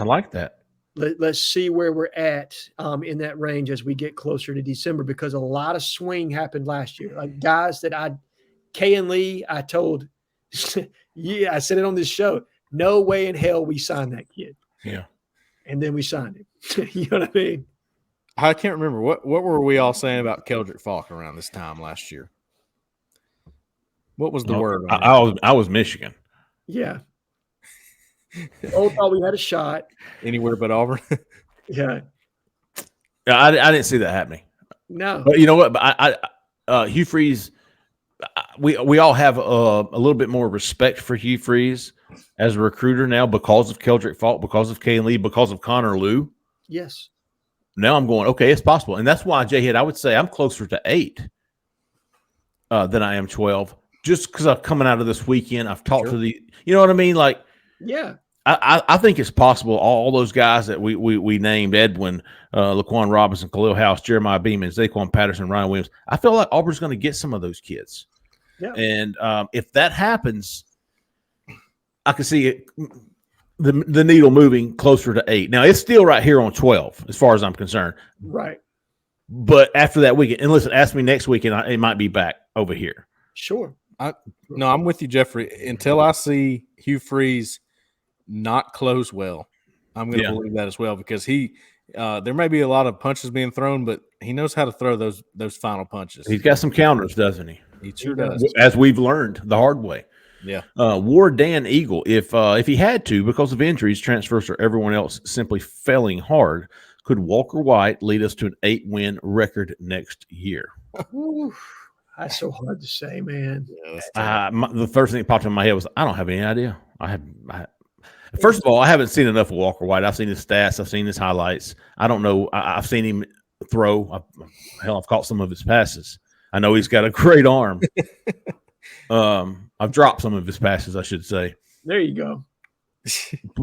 like that. Let's see where we're at in that range as we get closer to December, because a lot of swing happened last year. Like guys that Kay and Lee, I told, I said it on this show, no way in hell we signed that kid. Yeah. And then we signed him. You know what I mean? I can't remember. What were we all saying about Keldrick Falk around this time last year? What was the word? I was Michigan. Yeah. Oh, thought we had a shot. Anywhere but Auburn. Yeah. I didn't see that happening. No. But you know what? But Hugh Freeze, we all have a little bit more respect for Hugh Freeze as a recruiter now because of Keldrick Falk, because of Kay and Lee, because of Connor Liu. Yes. Now I'm going, okay, it's possible. And that's why, Jhead, I would say I'm closer to 8 than I am 12, just because I'm coming out of this weekend. I've talked to you know what I mean? Like, yeah. I think it's possible all those guys that we named, Edwin, Laquan Robinson, Khalil House, Jeremiah Beeman, Zaquan Patterson, Ryan Williams, I feel like Auburn's going to get some of those kids. Yeah. And if that happens, I can see the needle moving closer to 8. Now, it's still right here on 12 as far as I'm concerned. Right. But after that weekend, and listen, ask me next weekend, it might be back over here. Sure. No, I'm with you, Jeffrey. Until I see Hugh Freeze not close well, I'm going to believe that as well, because there may be a lot of punches being thrown, but he knows how to throw those final punches. He's got some counters, doesn't he? He sure does. As we've learned the hard way. Yeah. Ward Dan Eagle, if he had to, because of injuries, transfers, or everyone else simply failing hard, could Walker White lead us to an 8-win record next year? That's so hard to say, man. The first thing that popped in my head was, I don't have any idea. First of all, I haven't seen enough of Walker White. I've seen his stats. I've seen his highlights. I don't know. I've seen him throw. I've caught some of his passes. I know he's got a great arm. I've dropped some of his passes, I should say. There you go.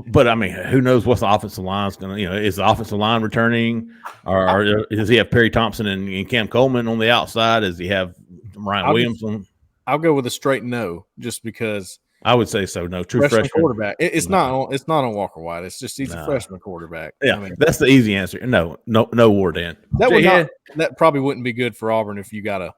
But, I mean, who knows what the offensive line is going to, is the offensive line returning? Or does he have Perry Thompson and Cam Coleman on the outside? Does he have Ryan Williams on? I'll go with a straight no, just because. I would say so. No, true freshman quarterback. It's not on Walker White. It's just he's a freshman quarterback. Yeah, I mean, that's the easy answer. No, Ward Dan. That probably wouldn't be good for Auburn if you got a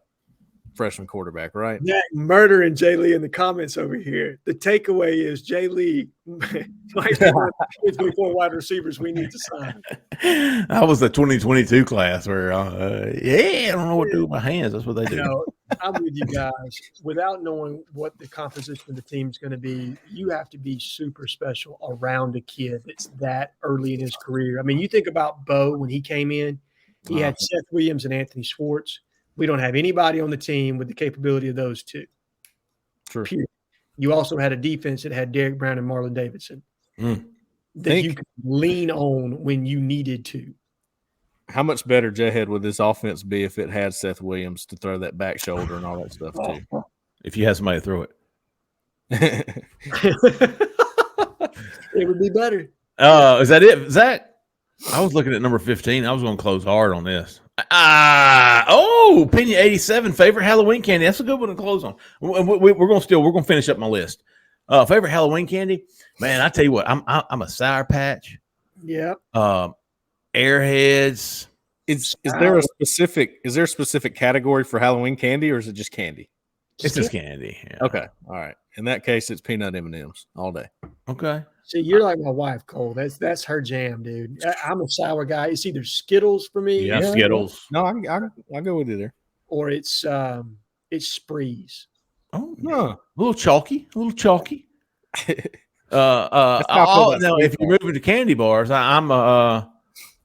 freshman quarterback, right? Yeah, murdering Jay Lee in the comments over here. The takeaway is Jay Lee might be one of the 4 wide receivers we need to sign. That was the 2022 class where, I don't know what to do with my hands. That's what they do. No, I'm with you guys. Without knowing what the composition of the team is going to be, you have to be super special around a kid that's that early in his career. I mean, you think about Bo when he came in, he had Seth Williams and Anthony Schwartz. We don't have anybody on the team with the capability of those two. True. Period. You also had a defense that had Derek Brown and Marlon Davidson that you could lean on when you needed to. How much better, Jhead, would this offense be if it had Seth Williams to throw that back shoulder and all that stuff too? If you had somebody to throw it. It would be better. Is that it? Zach? I was looking at number 15. I was going to close hard on this. Pena 87, favorite Halloween candy. That's a good one to close on. We're going to finish up my list. Favorite Halloween candy, man. I tell you what, I'm a Sour Patch. Yeah. Airheads. Is there a specific category for Halloween candy, or is it just candy? It's just candy. Yeah. Okay, all right. In that case, it's peanut M&Ms all day. Okay. See, you're like my wife, Cole. That's her jam, dude. I'm a sour guy. It's either Skittles for me. Yeah, Skittles. No, I go with you there. Or it's Sprees. Oh, no. A little chalky. Now, if you're moving to candy bars, I'm a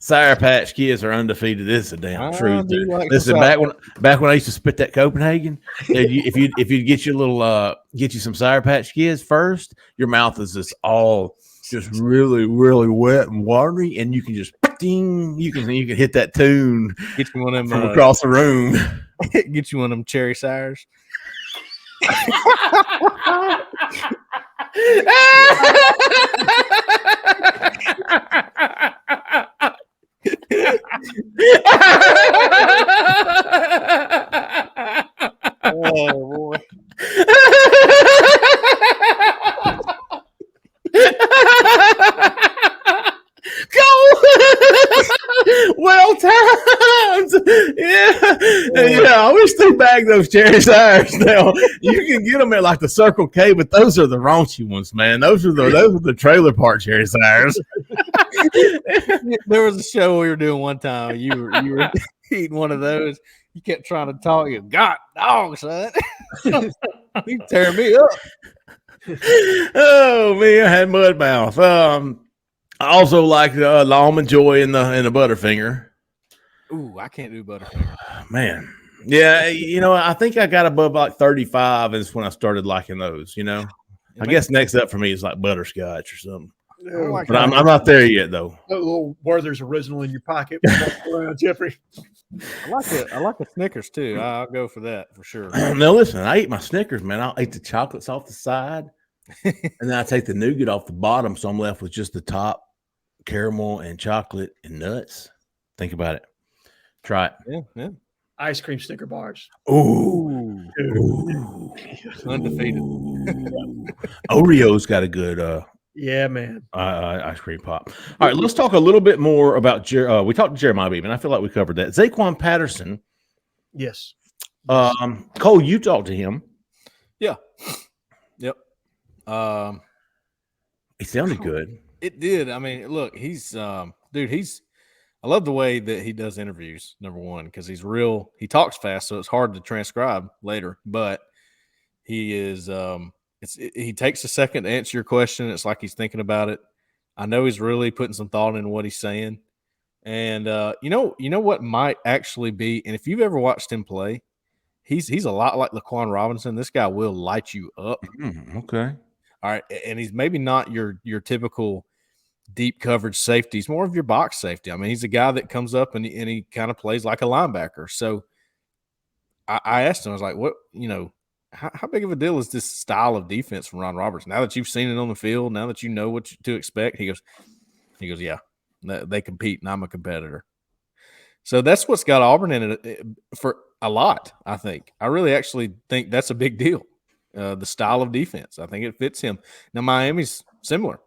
Sour Patch Kids are undefeated. This is a damn truth. Listen, back when I used to spit that Copenhagen, if you get your little get you some Sour Patch Kids first, your mouth is just really, really wet and watery, and you can just ding. You can hit that tune. Get you one of them from across the room. Get you one of them cherry sours. Oh boy. Well times. Yeah. I wish they bag those cherry sours now. You can get them at like the Circle K, but those are the raunchy ones, man. Those are the trailer park cherry sours. There was a show we were doing one time. You were eating one of those. You kept trying to talk. You God dog, son. You tearing me up. Oh man, I had mud mouth. I also like the Almond Joy and the Butterfinger. Ooh, I can't do Butterfinger. Man, yeah, I think I got above like 35 is when I started liking those. I guess next up for me is like butterscotch or something. But I'm not there yet though. A little Werther's Original in your pocket, around Jeffrey. I like the Snickers too. I'll go for that for sure. Now listen, I eat my Snickers, man. I'll eat the chocolates off the side, and then I take the nougat off the bottom, so I'm left with just the top, caramel and chocolate and nuts. Think about it. Try it. Yeah. Ice cream Snicker bars. Ooh. Undefeated. Oreo's got a good yeah, man. Ice cream pop. All right, let's talk a little bit more about we talked to Jeremiah Beeman. I feel like we covered that. Zaquan Patterson. Yes. Cole, you talked to him. Yeah. Yep. He sounded good. It did. I mean, look, he's dude, I love the way that he does interviews, number one, because he's real. He talks fast, so it's hard to transcribe later, but he is he takes a second to answer your question. It's like he's thinking about it. I know he's really putting some thought into what he's saying. And you know what might actually be, and if you've ever watched him play, he's a lot like Laquan Robinson. This guy will light you up. Okay. All right. And he's maybe not your typical deep coverage safety. He's more of your box safety. I mean, he's a guy that comes up and he kind of plays like a linebacker. So I asked him, I was like, what, how big of a deal is this style of defense from Ron Roberts? Now that you've seen it on the field, now that you know what to expect, he goes, yeah, they compete and I'm a competitor. So that's what's got Auburn in it for a lot, I think. I really actually think that's a big deal. The style of defense. I think it fits him. Now, Miami's similar.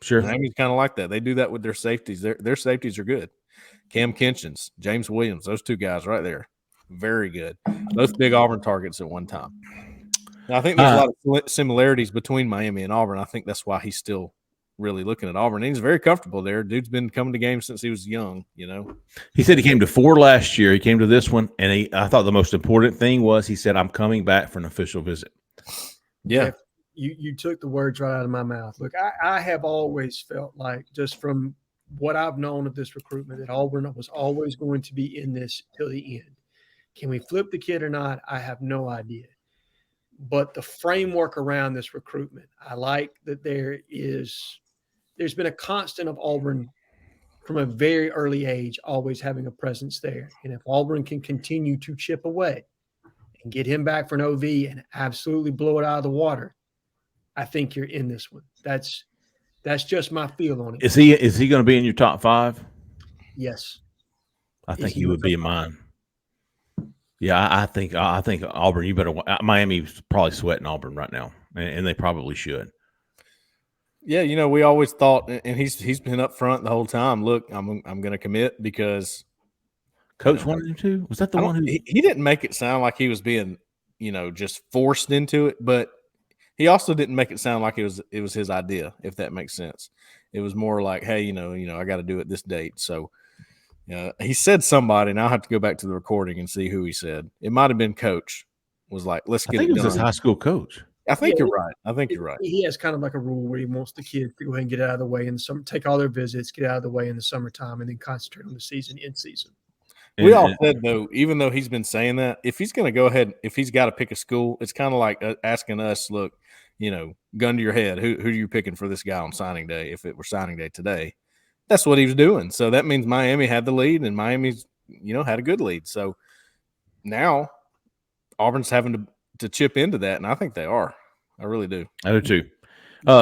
Sure. Miami's kind of like that. They do that with their safeties. Their safeties are good. Cam Kinchins, James Williams, those two guys right there. Very good. Both big Auburn targets at one time. Now, I think there's a lot of similarities between Miami and Auburn. I think that's why he's still really looking at Auburn. And he's very comfortable there. Dude's been coming to games since he was young, He said he came to 4 last year. He came to this one, and I thought the most important thing was he said, I'm coming back for an official visit. Yeah. You took the words right out of my mouth. Look, I have always felt like, just from what I've known of this recruitment, that Auburn was always going to be in this till the end. Can we flip the kid or not? I have no idea. but the framework around this recruitment, I like that there's been a constant of Auburn from a very early age, always having a presence there. And if Auburn can continue to chip away and get him back for an OV and absolutely blow it out of the water, I think you're in this one. That's just my feel on it. Is he going to be in your top 5? Yes. I think he would be in mine. Yeah, I think Auburn. You better. Miami's probably sweating Auburn right now, and they probably should. Yeah, we always thought, and he's been up front the whole time. Look, I'm going to commit because Coach wanted him to. Was that the one who he didn't make it sound like he was being, just forced into it, but he also didn't make it sound like it was his idea, if that makes sense. It was more like, hey, I got to do it this date. So he said somebody, and I'll have to go back to the recording and see who he said. It might have been Coach. Was like, let's get it done. It was his high school coach. I think you're right. I think you're right. He has kind of like a rule where he wants the kids to go ahead and get out of the way in the summer, take all their visits, get out of the way in the summertime, and then concentrate on the season in season. We all said, though, even though he's been saying that, if he's going to go ahead, if he's got to pick a school, it's kind of like asking us, look, gun to your head, who are you picking for this guy on signing day? If it were signing day today, that's what he was doing. So that means Miami had the lead, and Miami's, had a good lead. So now Auburn's having to chip into that, and I think they are. I really do. I do too.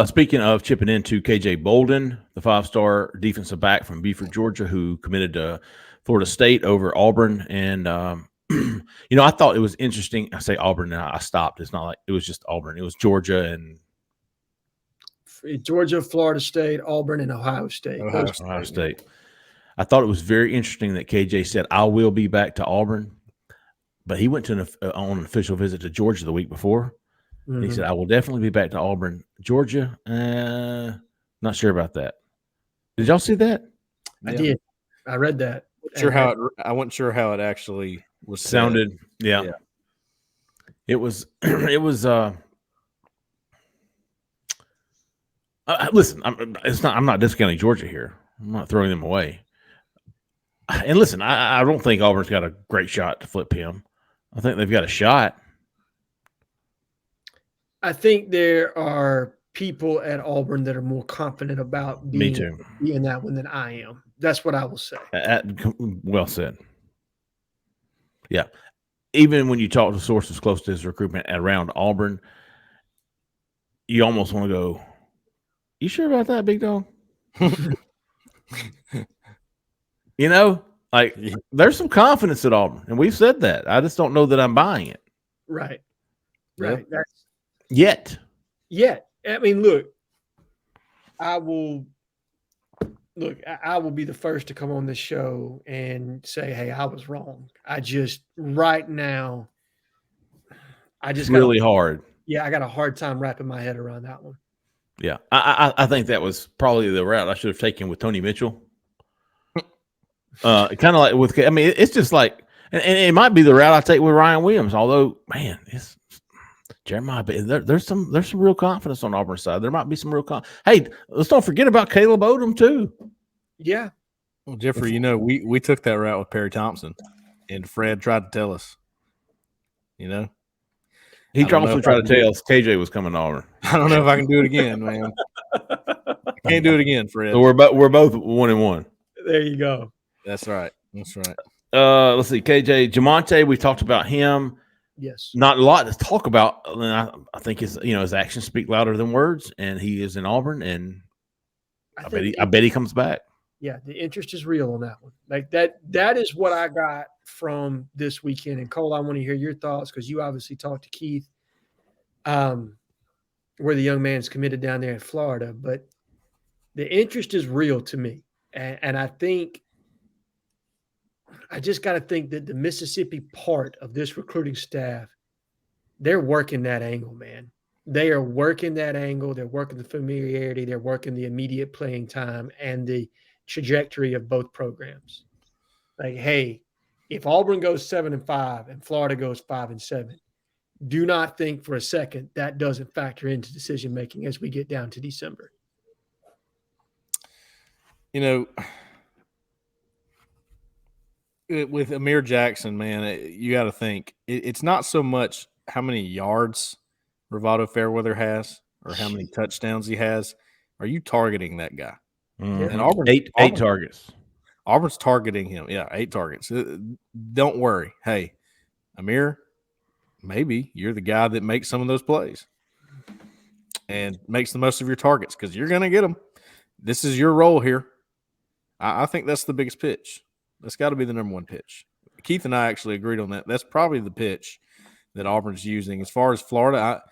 Speaking of chipping into KJ Bolden, the 5-star defensive back from Beaufort, Georgia, who committed to Florida State over Auburn. And, I thought it was interesting. I say Auburn, and I stopped. It's not like it was just Auburn. It was Georgia and Georgia, Florida State, Auburn, and Ohio State. Ohio State. I thought it was very interesting that KJ said, I will be back to Auburn. But he went to on an official visit to Georgia the week before. Mm-hmm. He said, I will definitely be back to Auburn. Georgia, not sure about that. Did y'all see that? I did. I read that. I wasn't sure how it actually was sounded. Yeah. It was listen, I'm not discounting Georgia here. I'm not throwing them away. And listen, I don't think Auburn's got a great shot to flip him. I think they've got a shot. I think there are people at Auburn that are more confident about being that one than I am. That's what I will say. Well said. Yeah. Even when you talk to sources close to his recruitment around Auburn, you almost want to go, you sure about that, big dog? There's some confidence at Auburn, and we've said that. I just don't know that I'm buying it. Right. Right. Yep. Yet. I mean, look, I will be the first to come on this show and say, hey, I was wrong. Right now, really hard. Yeah, I got a hard time wrapping my head around that one. Yeah, I think that was probably the route I should have taken with Tony Mitchell. Kind of like with, it's just like, and it might be the route I take with Ryan Williams. Although, man, it's Jeremiah. But there's some real confidence on Auburn's side. There might be some real Hey, let's don't forget about Caleb Odom too. Yeah. Well, Jeffrey, we took that route with Perry Thompson, and Fred tried to tell us. He also tried to tell us KJ was coming to Auburn. I don't know if I can do it again, man. I can't do it again, Fred. So we're both 1-1. There you go. That's right. Let's see, KJ Jamonte. We talked about him. Yes. Not a lot to talk about. I think his actions speak louder than words, and he is in Auburn, and I bet he comes back. Yeah, the interest is real on that one. Like that is what I got from this weekend. And Cole, I want to hear your thoughts because you obviously talked to Keith, where the young man's committed down there in Florida. But the interest is real to me, and I think I just got to think that the Mississippi part of this recruiting staff, they're working that angle, man. They are working that angle. They're working the familiarity. They're working the immediate playing time and the trajectory of both programs. Like, hey, if Auburn goes 7-5 and Florida goes 5-7, do not think for a second that doesn't factor into decision making as we get down to December. With Amir Jackson, man, you got to think it's not so much how many yards Rivaldo Fairweather has or how many touchdowns he has, are you targeting that guy? Mhm. And Auburn, eight targets. Auburn's targeting him. Yeah, 8 targets. Don't worry. Hey, Amir, maybe you're the guy that makes some of those plays and makes the most of your targets because you're going to get them. This is your role here. I think that's the biggest pitch. That's got to be the number one pitch. Keith and I actually agreed on that. That's probably the pitch that Auburn's using. As far as Florida,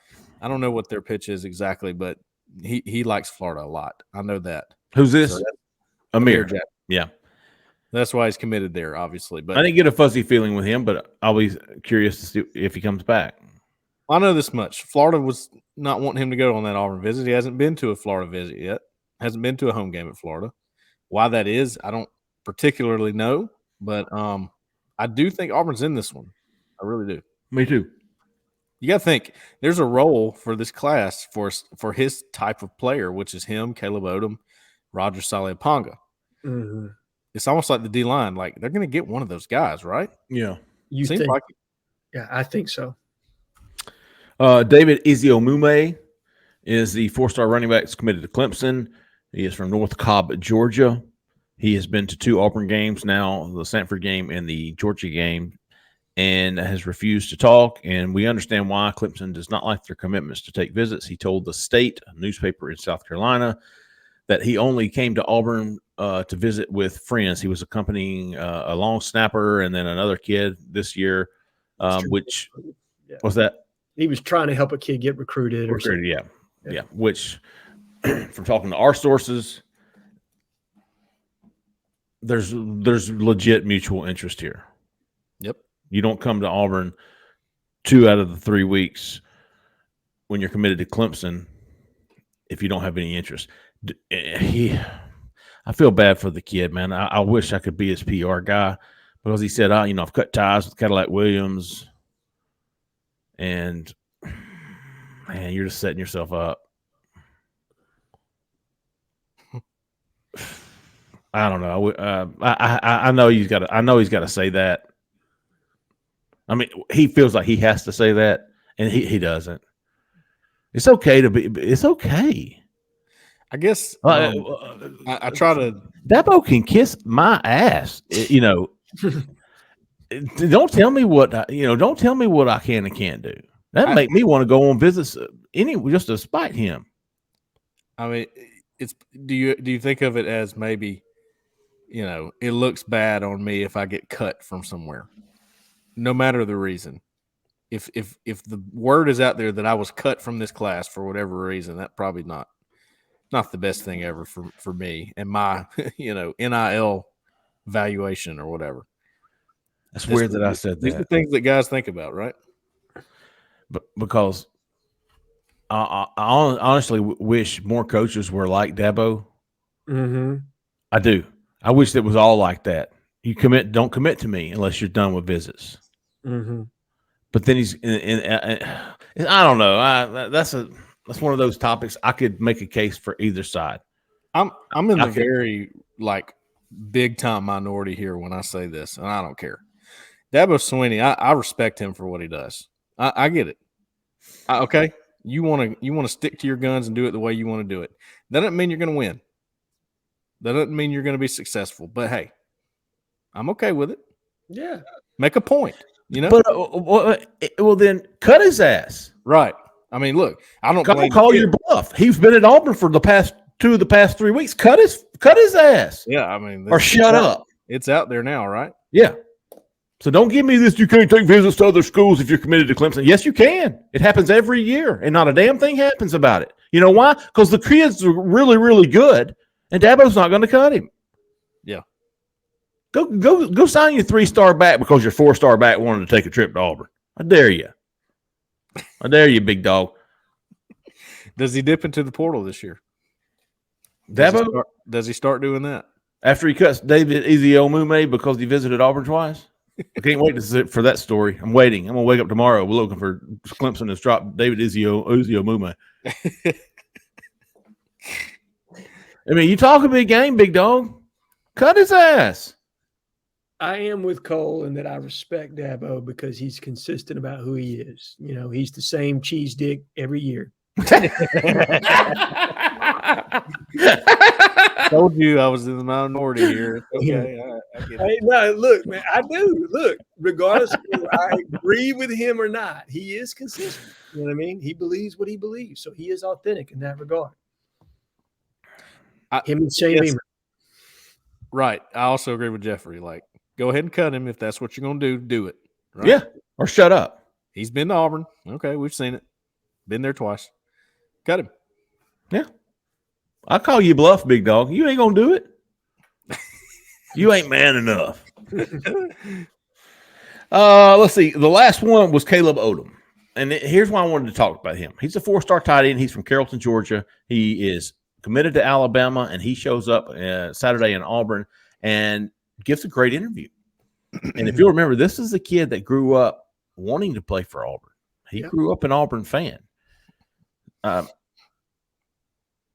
I don't know what their pitch is exactly, but he likes Florida a lot. I know that. Who's this? So Amir. Jackson. Yeah. That's why he's committed there, obviously. But I didn't get a fuzzy feeling with him, but I'll be curious to see if he comes back. I know this much. Florida was not wanting him to go on that Auburn visit. He hasn't been to a Florida visit yet. Hasn't been to a home game at Florida. Why that is, I don't particularly know, but I do think Auburn's in this one. I really do. Me too. You got to think there's a role for this class for his type of player, which is him, Caleb Odom, Roger Saleh-Ponga. Mm-hmm. It's almost like the D line. Like they're going to get one of those guys, right? Yeah. You Seems think? like it. Yeah, I think so. David Eziomume is the 4-star running back that's committed to Clemson. He is from North Cobb, Georgia. He has been to 2 Auburn games now, the Sanford game and the Georgia game, and has refused to talk. And we understand why. Clemson does not like their commitments to take visits. He told the State, a newspaper in South Carolina, that he only came to Auburn to visit with friends. He was accompanying a long snapper and then another kid this year, which was that? He was trying to help a kid get recruited or something. Yeah. Which, from talking to our sources, there's legit mutual interest here. Yep. You don't come to Auburn 2 out of the 3 weeks when you're committed to Clemson if you don't have any interest. I feel bad for the kid, man. I wish I could be his PR guy because he said, I've cut ties with Cadillac Williams. And, man, you're just setting yourself up. I don't know. I know he's got to. I know he's got to say that. I mean, he feels like he has to say that, and he doesn't. It's okay to be. It's okay. I guess I try to. Dabo can kiss my ass. Don't tell me what Don't tell me what I can and can't do. That make me want to go on visits just to spite him. I mean, it's. Do you think of it as maybe, it looks bad on me if I get cut from somewhere, no matter the reason. If the word is out there that I was cut from this class for whatever reason, that probably not the best thing ever for me and my NIL valuation or whatever. That's weird that I said that. These are things that guys think about, right? But because I honestly wish more coaches were like Dabo. Mm-hmm. I do. I wish it was all like that. You don't commit to me unless you're done with visits. Mm-hmm. But then I don't know. That's one of those topics I could make a case for either side. I'm in the very big time minority here when I say this, and I don't care. Dabo Swinney, I respect him for what he does. I get it. Okay, you want to stick to your guns and do it the way you want to do it. That doesn't mean you're going to win. That doesn't mean you're going to be successful. But hey, I'm okay with it. Yeah, make a point. But well, then cut his ass. Right. I mean, look, I don't call your bluff. He's been at Auburn for the past 3 weeks. Cut his ass. Yeah, I mean, or shut up. It's out there now, right? Yeah. So don't give me this. You can't take visits to other schools if you're committed to Clemson. Yes, you can. It happens every year, and not a damn thing happens about it. You know why? Because the kids are really, really good, and Dabo's not going to cut him. Yeah. Go sign your 3-star back because your 4-star back wanted to take a trip to Auburn. I dare you. I dare you, big dog. Does he dip into the portal this year? Dabo? Does he start doing that? After he cuts David Eziomume because he visited Auburn twice? I can't wait for that story. I'm waiting. I'm going to wake up tomorrow. We're looking for Clemson has dropped David Eziomume. I mean, you talk a big game, big dog. Cut his ass. I am with Cole in that I respect Dabo because he's consistent about who he is. He's the same cheese dick every year. Told you I was in the minority here. It's okay. I get it. Hey, no, look, man, I do. Look, regardless of whether I agree with him or not, he is consistent. You know what I mean? He believes what he believes. So he is authentic in that regard. Him and Shane Beamer. Right. I also agree with Jeffrey. Like, go ahead and cut him. If that's what you're going to do it. Right? Yeah. Or shut up. He's been to Auburn. Okay. We've seen it. Been there twice. Cut him. Yeah. I call you bluff, big dog. You ain't going to do it. You ain't man enough. Let's see. The last one was Caleb Odom. And here's why I wanted to talk about him. He's a 4-star tight end. He's from Carrollton, Georgia. He is committed to Alabama, and he shows up Saturday in Auburn and gives a great interview. And if you'll remember, this is a kid that grew up wanting to play for Auburn. He grew up an Auburn fan.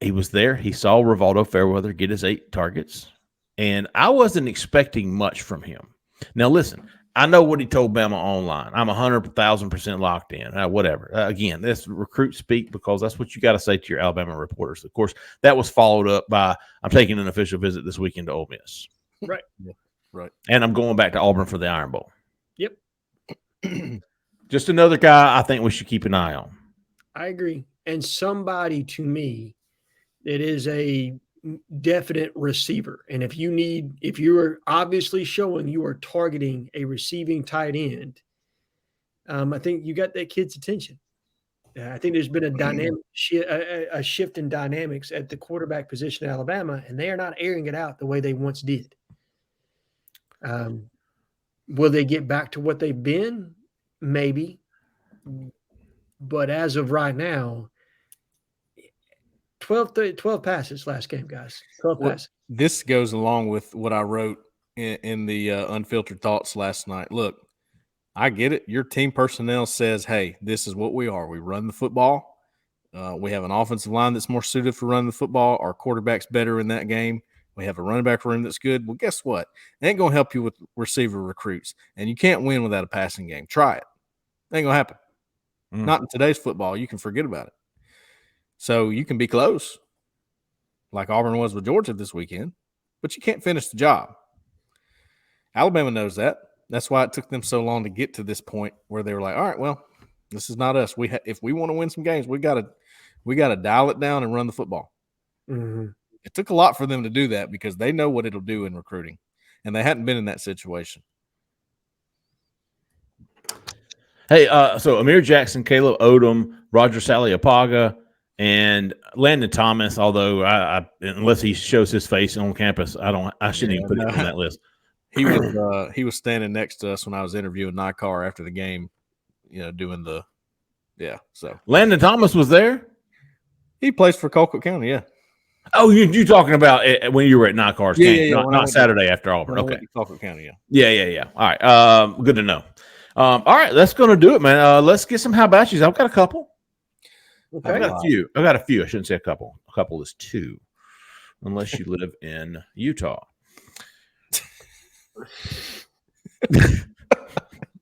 He was there. He saw Rivaldo Fairweather get his 8 targets, and I wasn't expecting much from him. Now, listen, I know what he told Bama online. I'm 100,000% locked in. Whatever. Again, this recruit speak because that's what you got to say to your Alabama reporters. Of course, that was followed up by I'm taking an official visit this weekend to Ole Miss. Right. Yeah. Right. And I'm going back to Auburn for the Iron Bowl. Yep. Just another guy I think we should keep an eye on. I agree. And somebody to me that is a definite receiver. And if you are obviously showing you are targeting a receiving tight end, I think you got that kid's attention. I think there's been a dynamic a shift in dynamics at the quarterback position in Alabama, and they are not airing it out the way they once did. Will they get back to what they've been? Maybe. But as of right now, 12 passes last game, guys. 12 passes. This goes along with what I wrote in the Unfiltered Thoughts last night. Look, I get it. Your team personnel says, hey, this is what we are. We run the football. We have an offensive line that's more suited for running the football. Our quarterback's better in that game. We have a running back room that's good. Well, guess what? It ain't going to help you with receiver recruits. And you can't win without a passing game. Try it. It ain't going to happen. Not in today's football. You can forget about it. So you can be close, like Auburn was with Georgia this weekend, but you can't finish the job. Alabama knows that. That's why it took them so long to get to this point where they were like, all right, well, this is not us. If we want to win some games, we got to dial it down and run the football. Mm-hmm. It took a lot for them to do that because they know what it'll do in recruiting, and they hadn't been in that situation. Hey, so Amir Jackson, Caleb Odom, Roger Saliapaga, and Landon Thomas, although unless he shows his face on campus, I shouldn't even put him on that list. He was standing next to us when I was interviewing Nikar after the game, doing so Landon Thomas was there? He plays for Colquitt County, yeah. Oh, you talking about when you were at Nikar's game, not Saturday after Auburn. Okay. Colquitt County, yeah. Yeah. All right. Good to know. All right, that's going to do it, man. Let's get some how about yous. I've got a couple. Okay. I've got a few. I shouldn't say a couple. A couple is 2, unless you live in Utah.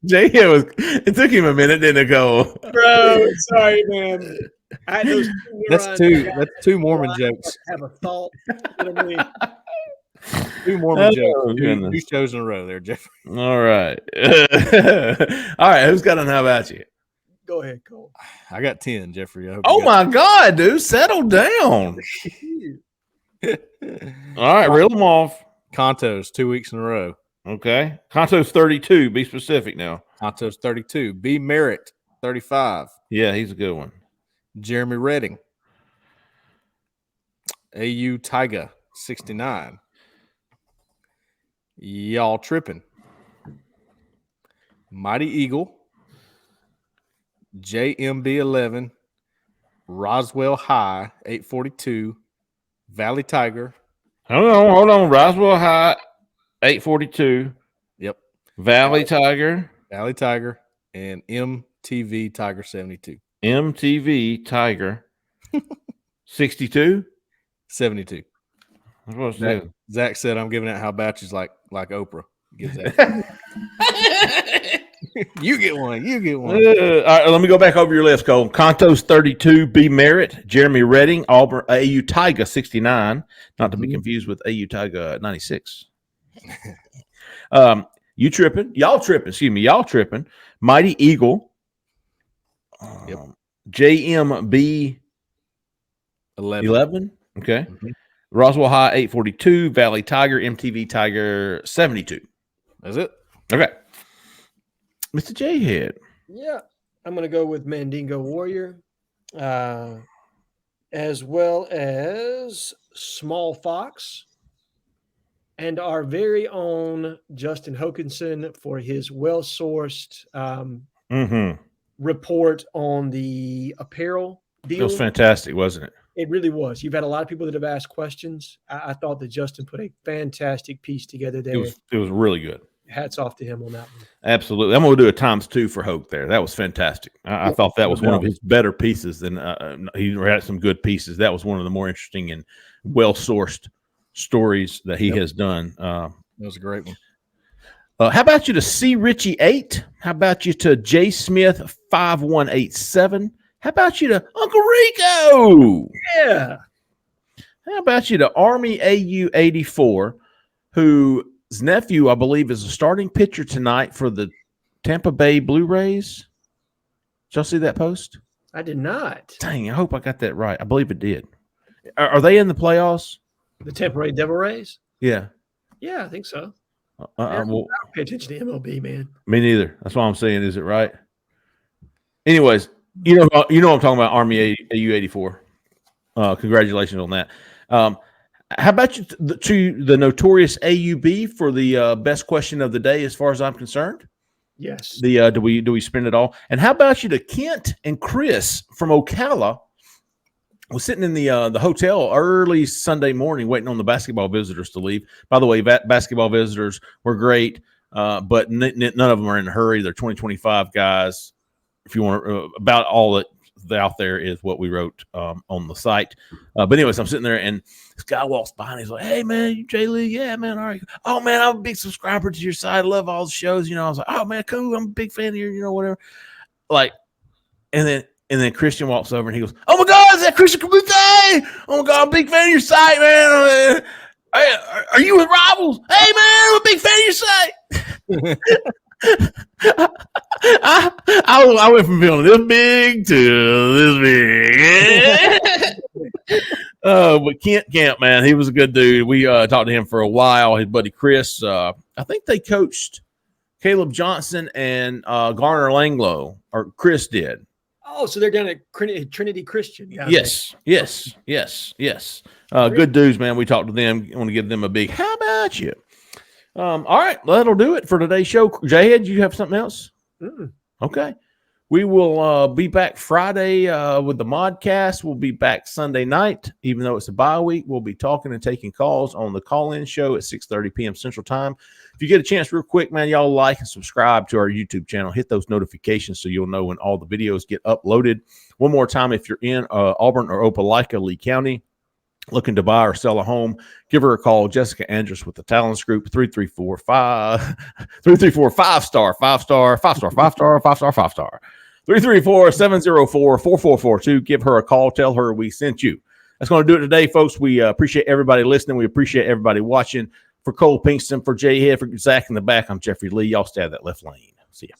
Jay, it took him a minute, didn't it, go? Bro, sorry, man. I had those That's two Mormon jokes. Have a thought. You know what I mean? 2 Mormon jokes. 2 shows in a row there, Jeff. All right. All right. Who's got an how about you? Go ahead, Cole. I got 10, Jeffrey. Oh, my God, dude. Settle down. All right. Reel them off. Contos, 2 weeks in a row. Okay. Conto's 32. Be specific now. Contos, 32. B. Merritt, 35. Yeah, he's a good one. Jeremy Redding. AU Tyga, 69. Y'all tripping. Mighty Eagle. JMB 11. Roswell High, 842. Valley Tiger. Hold on. Roswell High, 842. Yep. Valley Tiger. And MTV Tiger 72. MTV Tiger 62? 72. Zach Zach said I'm giving out how about yous like Oprah. Gets that. You get one. You get one. All right, let me go back over your list, Cole. Contos 32, B. Merritt, Jeremy Redding, Auburn, AU Tiger 69, not to be confused with AU Tiger 96. You tripping? Y'all tripping? Excuse me, y'all tripping? Mighty Eagle, JMB 11. Okay. Roswell High 842, Valley Tiger, MTV Tiger 72. That's it. Okay. Mr. Jhead. Yeah, I'm going to go with Mandingo Warrior, as well as Small Fox, and our very own Justin Hokanson for his well-sourced report on the apparel deal. It was fantastic, wasn't it? It really was. You've had a lot of people that have asked questions. I thought that Justin put a fantastic piece together there. It was really good. Hats off to him on that one. Absolutely. I'm going to do a ×2 for Hoke there. That was fantastic. I thought that was one of his better pieces. Than he had some good pieces. That was one of the more interesting and well-sourced stories that he has done. That was a great one. How about you to C. Richie 8? How about you to J. Smith 5187? How about you to Uncle Rico? Yeah. How about you to Army AU 84, whose nephew, I believe, is a starting pitcher tonight for the Tampa Bay Blue Rays? Did y'all see that post? I did not. Dang, I hope I got that right. I believe it did. Are they in the playoffs? The Tampa Bay Devil Rays? Yeah. Yeah, I think so. Well, I don't pay attention to MLB, man. Me neither. That's why I'm saying, is it right? Anyways, you know what I'm talking about, Army AU 84. Congratulations on that. How about you to the notorious AUB for the best question of the day, as far as I'm concerned? Yes. Do we spend it all? And how about you to Kent and Chris from Ocala? Was sitting in the hotel early Sunday morning waiting on the basketball visitors to leave. By the way, basketball visitors were great, but none of them are in a hurry. They're 2025 guys. If you want about all that out there is what we wrote on the site. But anyways, I'm sitting there and this guy walks by and he's like, "Hey man, you Jay Lee? Yeah, man. All right. Oh man, I'm a big subscriber to your site. I love all the shows. I was like, oh man, cool. I'm a big fan of your, whatever. Like, and then Christian walks over and he goes, "Oh my God, is that Christian Cabute? Oh my God, I'm a big fan of your site, man. Hey, are you with Rivals? Hey man, I'm a big fan of your site." I went from feeling this big to this big. But Kent Camp, man, he was a good dude. We talked to him for a while. His buddy Chris, I think they coached Caleb Johnson and Garner Langlow, or Chris did. Oh, so they're down at Trinity Christian. Yes. Good dudes, man. We talked to them. I want to give them a big how about you? All right, that'll do it for today's show. Jhead, do you have something else? Okay. We will be back Friday with the Modcast. We'll be back Sunday night. Even though it's a bye week, we'll be talking and taking calls on the call-in show at 6:30 p.m. Central Time. If you get a chance real quick, man, y'all like and subscribe to our YouTube channel. Hit those notifications so you'll know when all the videos get uploaded. One more time, if you're in Auburn or Opelika, Lee County, looking to buy or sell a home, give her a call. Jessica Andress with the Talents Group, 334-5-star. 334-704-4442. Give her a call. Tell her we sent you. That's going to do it today, folks. We appreciate everybody listening. We appreciate everybody watching. For Cole Pinkston, for Jhead, for Zach in the back, I'm Jeffrey Lee. Y'all stay out of that left lane. See ya.